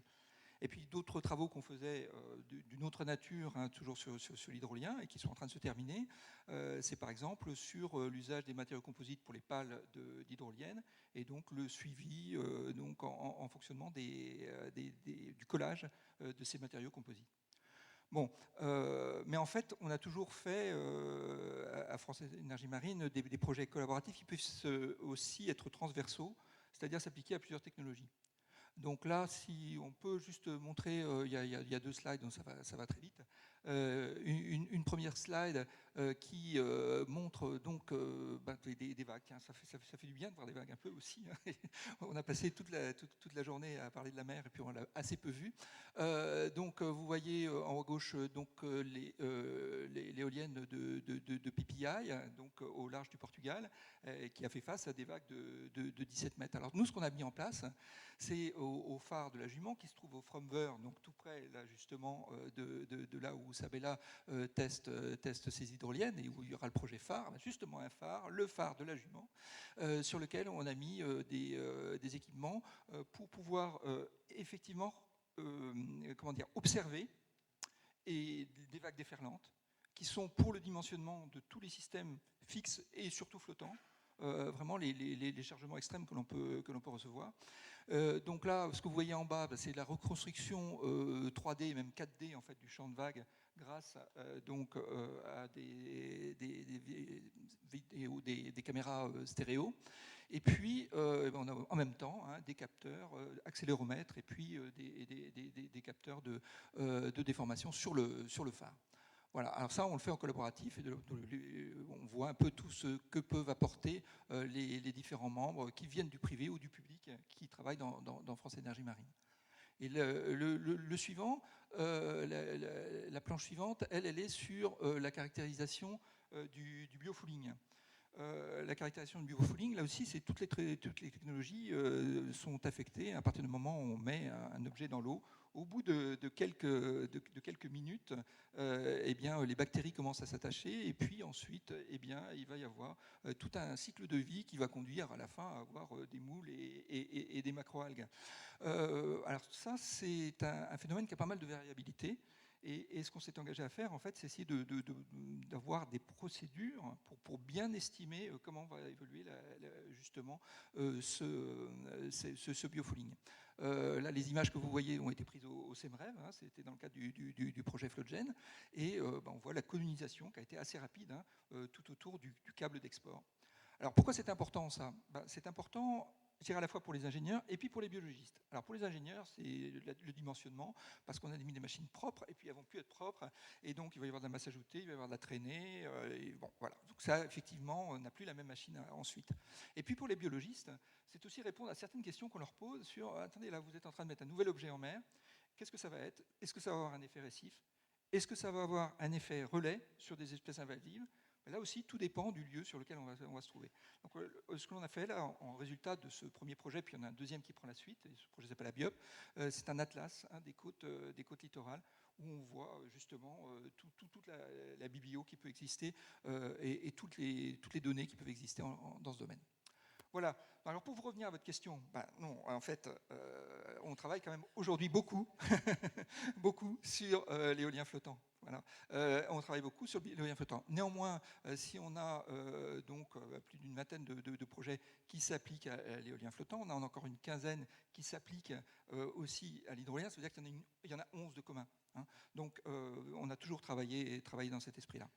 Et puis d'autres travaux qu'on faisait d'une autre nature, toujours sur l'hydrolien, et qui sont en train de se terminer, c'est par exemple sur l'usage des matériaux composites pour les pales d'hydroliennes, et donc le suivi donc en fonctionnement du collage de ces matériaux composites. Bon, mais en fait, on a toujours fait à France Énergie Marine des projets collaboratifs qui peuvent aussi être transversaux, c'est-à-dire s'appliquer à plusieurs technologies. Donc là, si on peut juste montrer, il y a 2 slides, donc ça va très vite. Une première slide qui montre donc des vagues. Tiens, ça fait du bien de voir des vagues un peu aussi. On a passé toute la journée à parler de la mer et puis on l'a assez peu vu. Donc vous voyez en haut à gauche donc l'éolienne de PPI, donc au large du Portugal, qui a fait face à des vagues de 17 mètres. Alors nous, ce qu'on a mis en place, c'est au phare de la Jument qui se trouve au Fromver, donc tout près là justement de là où Sabella teste ses hydroliennes et où il y aura le projet phare, justement un phare, le phare de la Jument, sur lequel on a mis des équipements pour pouvoir effectivement observer des vagues déferlantes qui sont pour le dimensionnement de tous les systèmes fixes et surtout flottants, vraiment les chargements extrêmes que l'on peut recevoir. Donc là, ce que vous voyez en bas, c'est la reconstruction 3D, même 4D en fait, du champ de vagues grâce à des caméras stéréo. Et puis, on a en même temps des capteurs, accéléromètres, et puis des capteurs de déformation sur le phare. Voilà, alors ça, on le fait en collaboratif, et on voit un peu tout ce que peuvent apporter les différents membres qui viennent du privé ou du public qui travaillent dans France Énergie Marine. Et le suivant, la planche suivante, elle est sur la caractérisation du biofouling. La caractérisation du biofouling, là aussi, c'est toutes les technologies sont affectées à partir du moment où on met un objet dans l'eau. Au bout de quelques minutes, les bactéries commencent à s'attacher et puis ensuite, il va y avoir tout un cycle de vie qui va conduire à la fin à avoir des moules et des macroalgues. Alors ça, c'est un phénomène qui a pas mal de variabilité. Et ce qu'on s'est engagé à faire, en fait, c'est essayer d'avoir des procédures pour bien estimer comment va évoluer justement ce biofouling. Là, les images que vous voyez ont été prises au CEMREV, c'était dans le cadre du projet FloatGen, et on voit la colonisation qui a été assez rapide tout autour du câble d'export. Alors pourquoi c'est important ça ? C'est important je dirais à la fois pour les ingénieurs et puis pour les biologistes. Alors pour les ingénieurs, c'est le dimensionnement, parce qu'on a mis des machines propres et puis elles vont plus être propres, et donc il va y avoir de la masse ajoutée, il va y avoir de la traînée, et bon, voilà. Donc ça, effectivement, on n'a plus la même machine ensuite. Et puis pour les biologistes, c'est aussi répondre à certaines questions qu'on leur pose sur, attendez, là vous êtes en train de mettre un nouvel objet en mer, qu'est-ce que ça va être? Est-ce que ça va avoir un effet récif? Est-ce que ça va avoir un effet relais sur des espèces invasives? Là aussi, tout dépend du lieu sur lequel on va se trouver. Donc, ce que l'on a fait là, en résultat de ce premier projet, puis il y en a un deuxième qui prend la suite, et ce projet s'appelle ABIOP, c'est un atlas des côtes littorales, où on voit justement toute la biblio qui peut exister et toutes les données qui peuvent exister dans ce domaine. Voilà. Alors pour vous revenir à votre question, non, en fait, on travaille quand même aujourd'hui beaucoup, beaucoup sur l'éolien flottant. Voilà. On travaille beaucoup sur l'éolien flottant. Néanmoins, si on a donc plus d'une vingtaine de projets qui s'appliquent à l'éolien flottant, on en a encore une quinzaine qui s'appliquent aussi à l'hydrolien, ça veut dire qu'il y en a 11 de communs. Hein. Donc on a toujours travaillé dans cet esprit-là.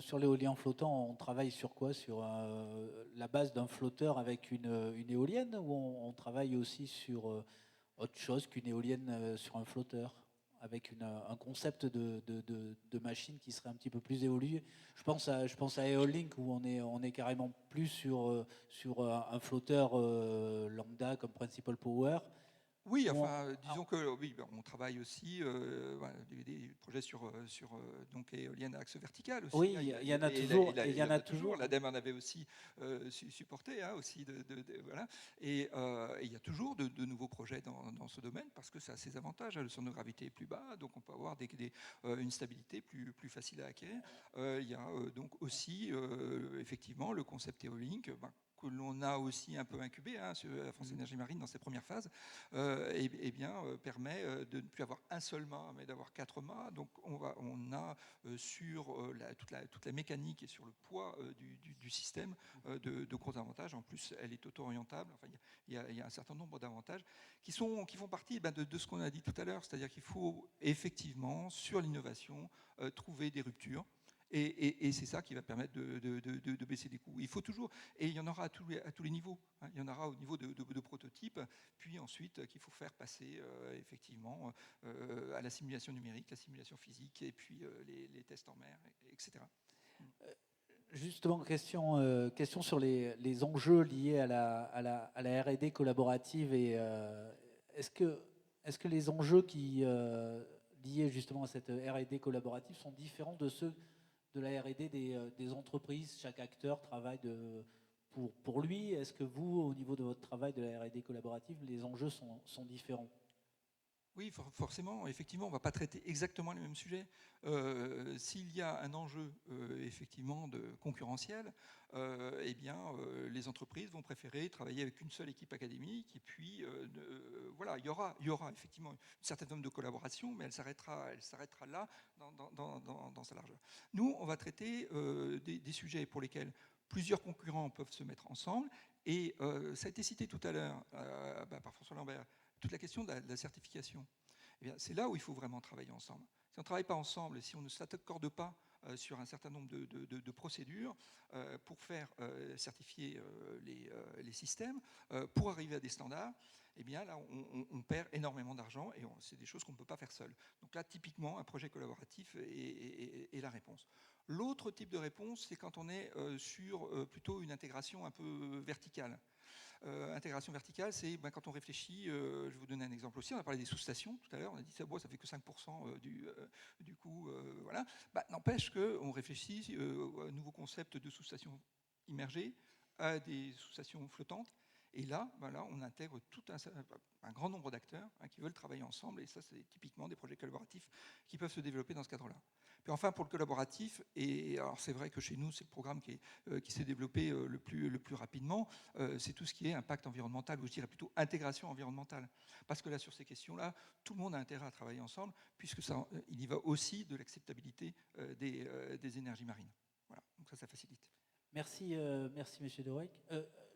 Sur l'éolien flottant, on travaille sur quoi? Sur la base d'un flotteur avec une éolienne, ou on travaille aussi sur autre chose qu'une éolienne sur un flotteur, avec un concept de machine qui serait un petit peu plus évolué? Je pense à Eolink, où on est carrément plus sur un flotteur lambda comme Principal Power. Oui, enfin, disons que oui, on travaille aussi des projets sur donc éoliennes à axe vertical aussi. Oui, il y en a toujours. Il y en a toujours. L'ADEME en avait aussi supporté, aussi voilà. Et il y a toujours de nouveaux projets dans ce domaine, parce que ça a ses avantages. Le centre de gravité est plus bas, donc on peut avoir une stabilité plus facile à acquérir. Il y a donc aussi effectivement le concept Eolink, que l'on a aussi un peu incubé sur la France Énergie Marine dans ses premières phases, permet de ne plus avoir un seul mât, mais d'avoir 4 mâts. Donc on a sur toute la mécanique et sur le poids du système de gros avantages. En plus, elle est auto-orientable. Enfin, il y a un certain nombre d'avantages qui font partie de ce qu'on a dit tout à l'heure, c'est-à-dire qu'il faut effectivement, sur l'innovation, trouver des ruptures. Et c'est ça qui va permettre de baisser les coûts. Il faut toujours, et il y en aura à tous les niveaux. Hein. Il y en aura au niveau de prototypes, puis ensuite qu'il faut faire passer effectivement à la simulation numérique, la simulation physique, et puis les tests en mer, etc. Justement, question sur les enjeux liés à la R&D collaborative. Et est-ce que les enjeux liés justement à cette R&D collaborative sont différents de ceux de la R&D des entreprises? Chaque acteur travaille pour lui. Est-ce que vous, au niveau de votre travail de la R&D collaborative, les enjeux sont différents? Oui, forcément, effectivement, on ne va pas traiter exactement les mêmes sujets. S'il y a un enjeu effectivement concurrentiel, les entreprises vont préférer travailler avec une seule équipe académique, et puis voilà, il y aura effectivement une certaine forme de collaboration, mais elle s'arrêtera là dans sa largeur. Nous, on va traiter des sujets pour lesquels plusieurs concurrents peuvent se mettre ensemble, et ça a été cité tout à l'heure par François Lambert, toute la question de la certification. C'est là où il faut vraiment travailler ensemble. Si on ne travaille pas ensemble, si on ne s'accorde pas sur un certain nombre de procédures pour faire certifier les systèmes, pour arriver à des standards, là, on perd énormément d'argent, et c'est des choses qu'on ne peut pas faire seul. Donc là, typiquement, un projet collaboratif est la réponse. L'autre type de réponse, c'est quand on est sur plutôt une intégration un peu verticale. Intégration verticale, c'est quand on réfléchit, je vais vous donner un exemple aussi, on a parlé des sous-stations tout à l'heure, on a dit ça fait que 5% du coût, voilà. N'empêche qu'on réfléchit à un nouveau concept de sous-stations immergées, à des sous-stations flottantes, et là, on intègre tout un grand nombre d'acteurs qui veulent travailler ensemble, et ça, c'est typiquement des projets collaboratifs qui peuvent se développer dans ce cadre-là. Puis enfin, pour le collaboratif, et alors c'est vrai que chez nous, c'est le programme qui s'est développé le plus rapidement, c'est tout ce qui est impact environnemental, ou je dirais plutôt intégration environnementale. Parce que là, sur ces questions-là, tout le monde a intérêt à travailler ensemble, puisque il y va aussi de l'acceptabilité des énergies marines. Voilà, donc ça facilite. Merci, Monsieur Deroec.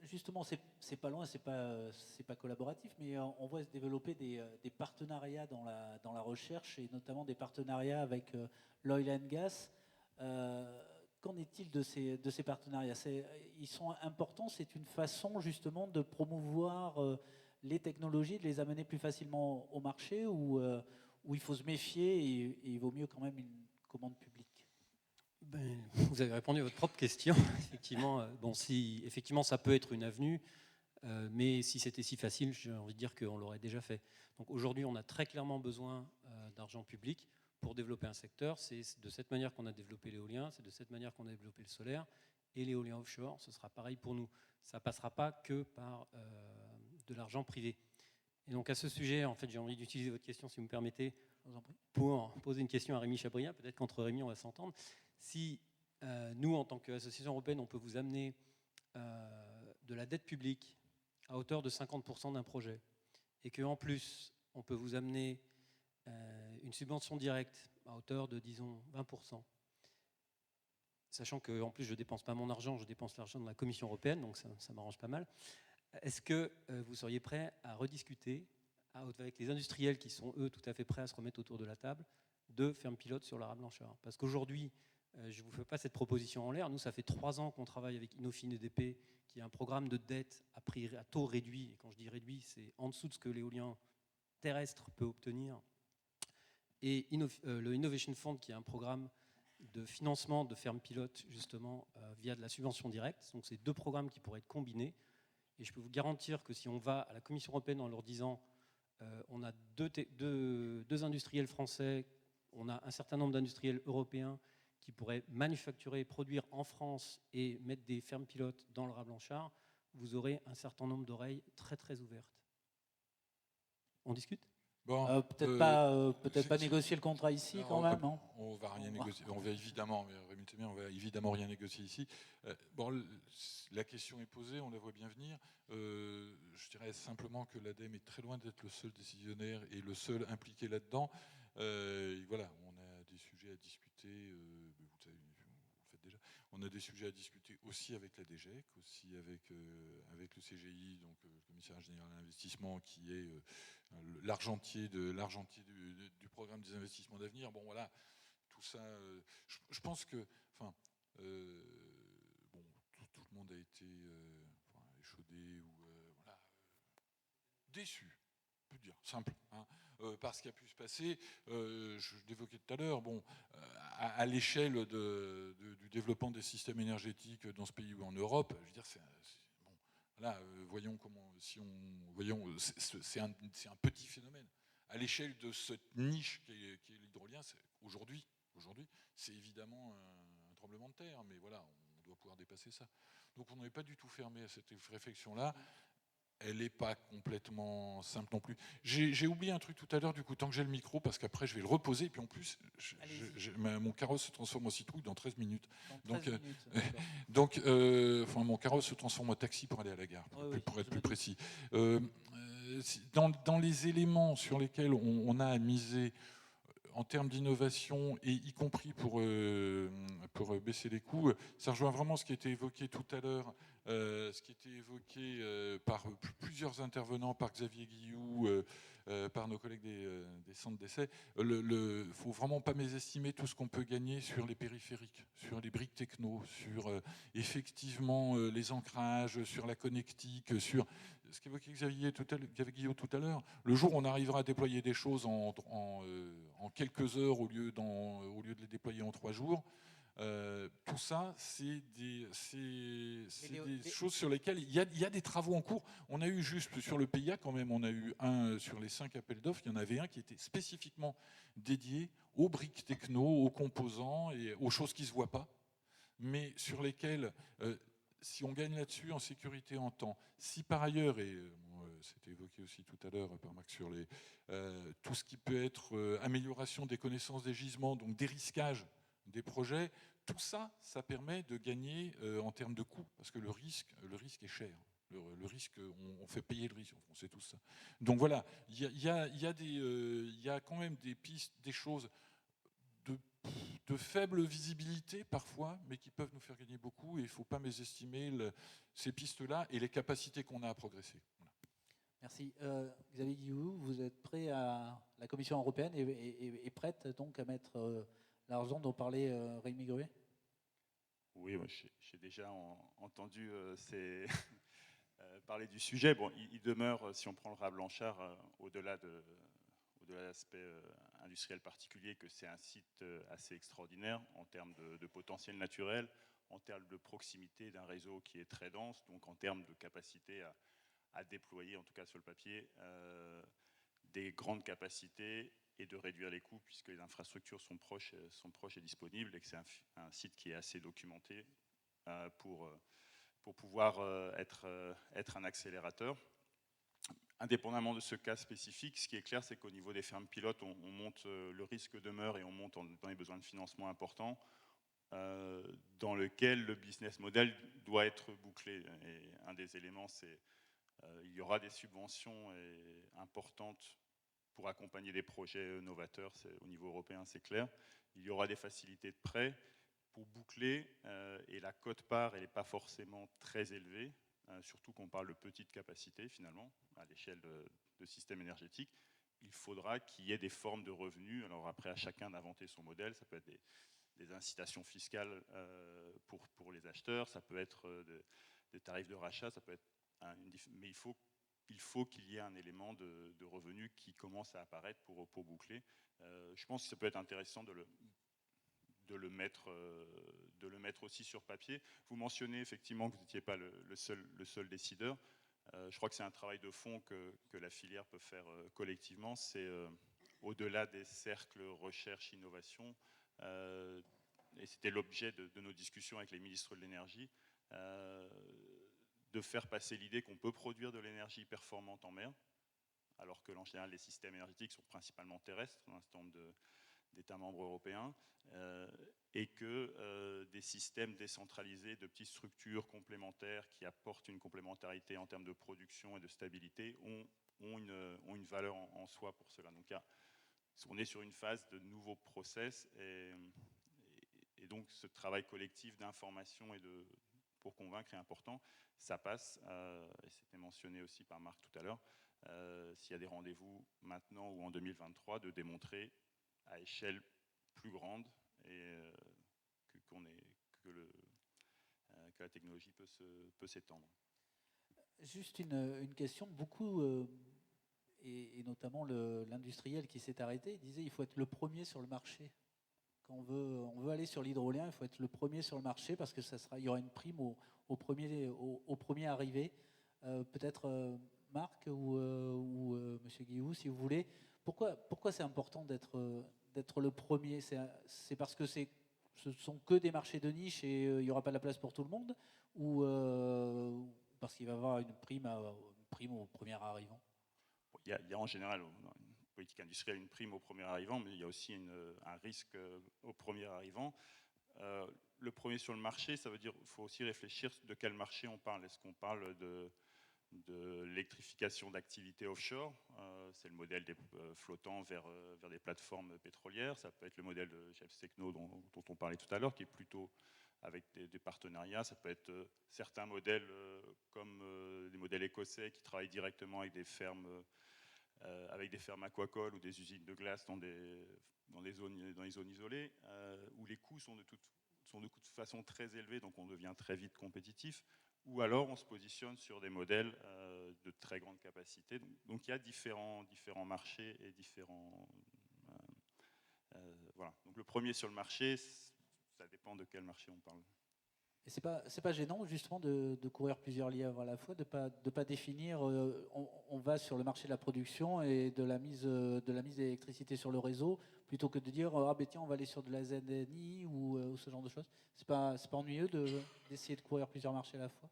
Justement, c'est pas loin, c'est pas collaboratif, mais on voit se développer des partenariats dans la recherche, et notamment des partenariats avec l'oil and gas. qu'en est-il de ces partenariats? Ils sont importants, c'est une façon justement de promouvoir les technologies, de les amener plus facilement au marché, ou il faut se méfier et il vaut mieux quand même une commande publique? Vous avez répondu à votre propre question. Effectivement, si effectivement ça peut être une avenue, mais si c'était si facile, j'ai envie de dire qu'on l'aurait déjà fait. Donc aujourd'hui, on a très clairement besoin d'argent public pour développer un secteur. C'est de cette manière qu'on a développé l'éolien, c'est de cette manière qu'on a développé le solaire, et l'éolien offshore, ce sera pareil pour nous. Ça ne passera pas que par de l'argent privé. Et donc à ce sujet, en fait, j'ai envie d'utiliser votre question, si vous me permettez, pour poser une question à Rémi Chabriat. Peut-être qu'entre Rémi, on va s'entendre. Si nous, en tant qu'association européenne, on peut vous amener de la dette publique à hauteur de 50% d'un projet, et qu'en plus, on peut vous amener une subvention directe à hauteur de, disons, 20%, sachant qu'en plus, je ne dépense pas mon argent, je dépense l'argent de la Commission européenne, donc ça m'arrange pas mal. Est-ce que vous seriez prêt à rediscuter avec les industriels qui sont, eux, tout à fait prêts à se remettre autour de la table, de fermes pilotes sur l'Ara Blanchard? Parce qu'aujourd'hui, je ne vous fais pas cette proposition en l'air. Nous, ça fait 3 ans qu'on travaille avec Inofin EDP, qui a un programme de dette à taux réduit. Et quand je dis réduit, c'est en dessous de ce que l'éolien terrestre peut obtenir. Et le Innovation Fund, qui est un programme de financement de fermes pilotes, justement, via de la subvention directe. Donc, c'est 2 programmes qui pourraient être combinés. Et je peux vous garantir que si on va à la Commission européenne en leur disant on a deux industriels français, on a un certain nombre d'industriels européens qui pourraient manufacturer, produire en France et mettre des fermes pilotes dans le Raz Blanchard, vous aurez un certain nombre d'oreilles très très ouvertes. On discute ? Peut-être pas négocier le contrat ici quand même. Non, on va rien négocier. On va évidemment, on va évidemment rien négocier ici. La question est posée, on la voit bien venir. Je dirais simplement que l'ADEME est très loin d'être le seul décisionnaire et le seul impliqué là-dedans. Voilà, on a des sujets à discuter. On a des sujets à discuter aussi avec la DGEC, aussi avec le CGI, donc le commissaire général à l'investissement, qui est l'argentier du programme des investissements d'avenir. Bon, voilà, tout ça. Je pense que, tout le monde a été échaudé ou déçu. On peut dire simple, par ce qui a pu se passer. Je l'évoquais tout à l'heure. À l'échelle du développement des systèmes énergétiques dans ce pays ou en Europe, je veux dire, voyons comment, c'est un petit phénomène. À l'échelle de cette niche qui est l'hydrolien, aujourd'hui, c'est évidemment un tremblement de terre, mais voilà, on doit pouvoir dépasser ça. Donc on n'est pas du tout fermé à cette réflexion-là. Elle n'est pas complètement simple non plus. J'ai oublié un truc tout à l'heure, du coup, tant que j'ai le micro, parce qu'après je vais le reposer, et puis en plus, mon carrosse se transforme en citrouille dans 13 minutes. Mon carrosse se transforme en taxi pour aller à la gare, pour être plus précis. Dans les éléments sur lesquels on a à miser en termes d'innovation, et y compris pour baisser les coûts, ça rejoint vraiment ce qui a été évoqué tout à l'heure, par plusieurs intervenants, par Xavier Guilloux, par nos collègues des centres d'essai. Il ne faut vraiment pas mésestimer tout ce qu'on peut gagner sur les périphériques, sur les briques techno, sur effectivement les ancrages, sur la connectique, sur ce qu'évoquait Xavier Guilloux tout à l'heure. Le jour où on arrivera à déployer des choses en quelques heures au lieu de les déployer en 3 jours, tout ça, c'est des choses sur lesquelles il y a des travaux en cours. On a eu juste sur le PIA quand même, on a eu sur les 5 appels d'offres, il y en avait un qui était spécifiquement dédié aux briques techno, aux composants et aux choses qui ne se voient pas, mais sur lesquelles, si on gagne là-dessus en sécurité en temps, si par ailleurs, et c'était évoqué aussi tout à l'heure par Max sur tout ce qui peut être amélioration des connaissances des gisements, donc dérisquage des projets, tout ça, ça permet de gagner en termes de coûts, parce que le risque est cher. Le risque, on fait payer le risque, on sait tout ça. Donc voilà, il y a quand même des pistes, des choses de faible visibilité parfois, mais qui peuvent nous faire gagner beaucoup, et il ne faut pas mésestimer ces pistes-là et les capacités qu'on a à progresser. Voilà. Merci. Xavier Guilloux, vous êtes prêt la Commission européenne est prête donc à mettre l'argent dont parlait Rémi Gruet? Oui, j'ai déjà entendu parler du sujet. Bon, il demeure, si on prend le raz Blanchard, au-delà de l'aspect industriel particulier, que c'est un site assez extraordinaire en termes de potentiel naturel, en termes de proximité d'un réseau qui est très dense, donc en termes de capacité à déployer, en tout cas sur le papier, des grandes capacités et de réduire les coûts puisque les infrastructures sont proches et disponibles, et que c'est un site qui est assez documenté pour pouvoir être un accélérateur. Indépendamment de ce cas spécifique, ce qui est clair, c'est qu'au niveau des fermes pilotes, on monte, le risque demeure et on monte dans les besoins de financement importants, dans lequel le business model doit être bouclé. Et un des éléments, c'est il y aura des subventions importantes pour accompagner des projets novateurs, au niveau européen, c'est clair. Il y aura des facilités de prêt pour boucler, et la quote-part, elle n'est pas forcément très élevée, surtout qu'on parle de petites capacités, finalement, à l'échelle de système énergétique. Il faudra qu'il y ait des formes de revenus. Alors après, à chacun d'inventer son modèle. Ça peut être des incitations fiscales pour les acheteurs, ça peut être des tarifs de rachat, ça peut être mais il faut qu'il y ait un élément de revenus qui commence à apparaître pour boucler. Je pense que ça peut être intéressant de le mettre aussi sur papier. Vous mentionnez effectivement que vous n'étiez pas le seul décideur. Je crois que c'est un travail de fond que la filière peut faire collectivement. C'est au-delà des cercles recherche-innovation, et c'était l'objet de nos discussions avec les ministres de l'énergie, de faire passer l'idée qu'on peut produire de l'énergie performante en mer, alors que en général les systèmes énergétiques sont principalement terrestres dans un certain nombre d'États membres européens, et que des systèmes décentralisés de petites structures complémentaires qui apportent une complémentarité en termes de production et de stabilité ont une valeur en soi pour cela. Donc on est sur une phase de nouveaux process, et donc ce travail collectif d'information pour convaincre est important. Ça passe, et c'était mentionné aussi par Marc tout à l'heure, s'il y a des rendez-vous maintenant ou en 2023, de démontrer à échelle plus grande et que la technologie peut s'étendre. Juste une question. Beaucoup, et notamment l'industriel qui s'est arrêté, il disait qu'il faut être le premier sur le marché. Quand on veut aller sur l'hydrolien, il faut être le premier sur le marché parce que il y aura une prime au premier arrivé. Peut-être Marc ou Monsieur Guillou, si vous voulez. Pourquoi c'est important d'être le premier? C'est parce que ce sont que des marchés de niche et il n'y aura pas de la place pour tout le monde, ou parce qu'il va y avoir une prime au premier arrivant? Il y a en général, dans une politique industrielle, une prime au premier arrivant, mais il y a aussi un risque au premier arrivant. Le premier sur le marché, ça veut dire qu'il faut aussi réfléchir de quel marché on parle. Est-ce qu'on parle de l'électrification d'activités offshore? C'est le modèle des flottants vers des plateformes pétrolières. Ça peut être le modèle de Jeff Techno dont on parlait tout à l'heure, qui est plutôt avec des partenariats. Ça peut être certains modèles comme des modèles écossais qui travaillent directement avec des fermes aquacoles ou des usines de glace dans les zones isolées, où les coûts sont de toute façon très élevés, donc on devient très vite compétitif. Ou alors on se positionne sur des modèles de très grande capacité. Donc il y a différents marchés et différents... voilà. Donc le premier sur le marché, ça dépend de quel marché on parle. Et c'est pas gênant justement de courir plusieurs lièvres à la fois, de pas définir, on va sur le marché de la production et de la mise d'électricité sur le réseau, plutôt que de dire ah ben tiens on va aller sur de la ZNI ou ce genre de choses. C'est pas ennuyeux d'essayer de courir plusieurs marchés à la fois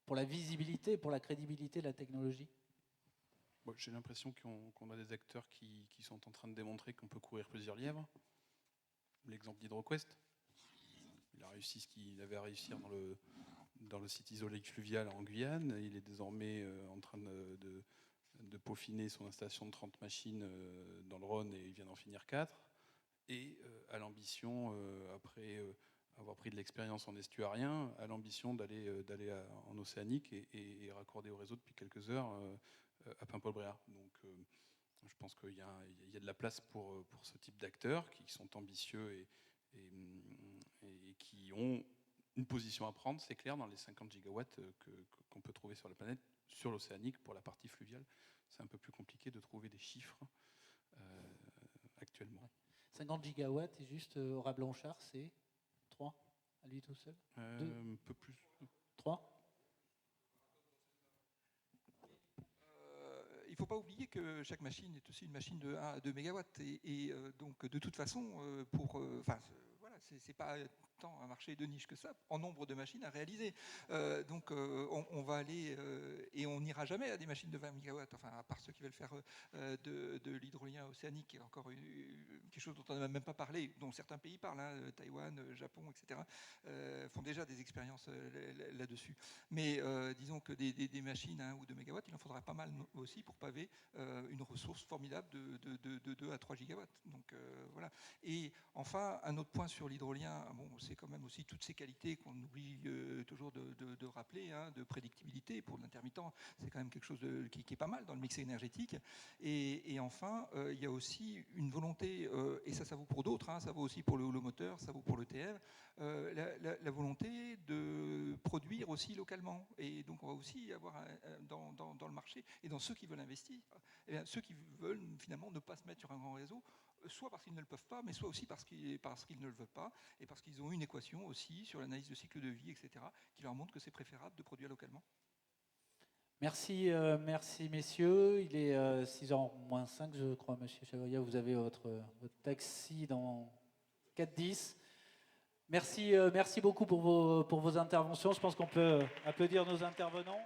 pour la visibilité, pour la crédibilité de la technologie? Bon, j'ai l'impression qu'on a des acteurs qui sont en train de démontrer qu'on peut courir plusieurs lièvres. L'exemple d'HydroQuest. Il a réussi ce qu'il avait à réussir dans le site isolé fluvial en Guyane. Il est désormais en train de peaufiner son installation de 30 machines dans le Rhône, et il vient d'en finir 4. Et à l'ambition, après avoir pris de l'expérience en estuarien, à l'ambition d'aller en océanique et raccorder au réseau depuis quelques heures à Paimpol-Bréhat. Donc je pense qu'il y a de la place pour ce type d'acteurs qui sont ambitieux et qui ont une position à prendre, c'est clair, dans les 50 gigawatts qu'on peut trouver sur la planète, sur l'océanique, pour la partie fluviale. C'est un peu plus compliqué de trouver des chiffres actuellement. 50 gigawatts, et juste Aura Blanchard, c'est 3 à lui tout seul? Un peu plus. 3? Il ne faut pas oublier que chaque machine est aussi une machine de 1 à 2 mégawatts. Et donc, de toute façon, voilà, ce n'est pas tant un marché de niche que ça, en nombre de machines à réaliser. Donc, on va aller, et on n'ira jamais à des machines de 20 mégawatts, enfin, à part ceux qui veulent faire de l'hydrolien océanique, qui est encore quelque chose dont on n'a même pas parlé, dont certains pays parlent, hein, Taïwan, Japon, etc., font déjà des expériences là-dessus. Mais disons que des machines à 1 ou 2 mégawatts, il en faudra pas mal aussi pour paver une ressource formidable de 2 à 3 gigawatts. Donc voilà. Et enfin, un autre point sur l'hydrolien, bon, c'est quand même aussi toutes ces qualités qu'on oublie toujours de rappeler, hein, de prédictibilité. Pour l'intermittent, c'est quand même quelque chose qui est pas mal dans le mix énergétique. Et enfin, il y a aussi une volonté, et ça vaut pour d'autres, hein, ça vaut aussi pour le holomoteur, ça vaut pour l'ETR, la volonté de produire aussi localement. Et donc on va aussi avoir dans le marché, et dans ceux qui veulent investir, eh bien, ceux qui veulent finalement ne pas se mettre sur un grand réseau, soit parce qu'ils ne le peuvent pas, mais soit aussi parce qu'ils ne le veulent pas, et parce qu'ils ont une équation aussi sur l'analyse de cycle de vie, etc., qui leur montre que c'est préférable de produire localement. Merci, merci messieurs. Il est 6h moins 5, je crois, monsieur Chavoya. Vous avez votre taxi dans 4-10. Merci beaucoup pour vos interventions. Je pense qu'on peut applaudir nos intervenants.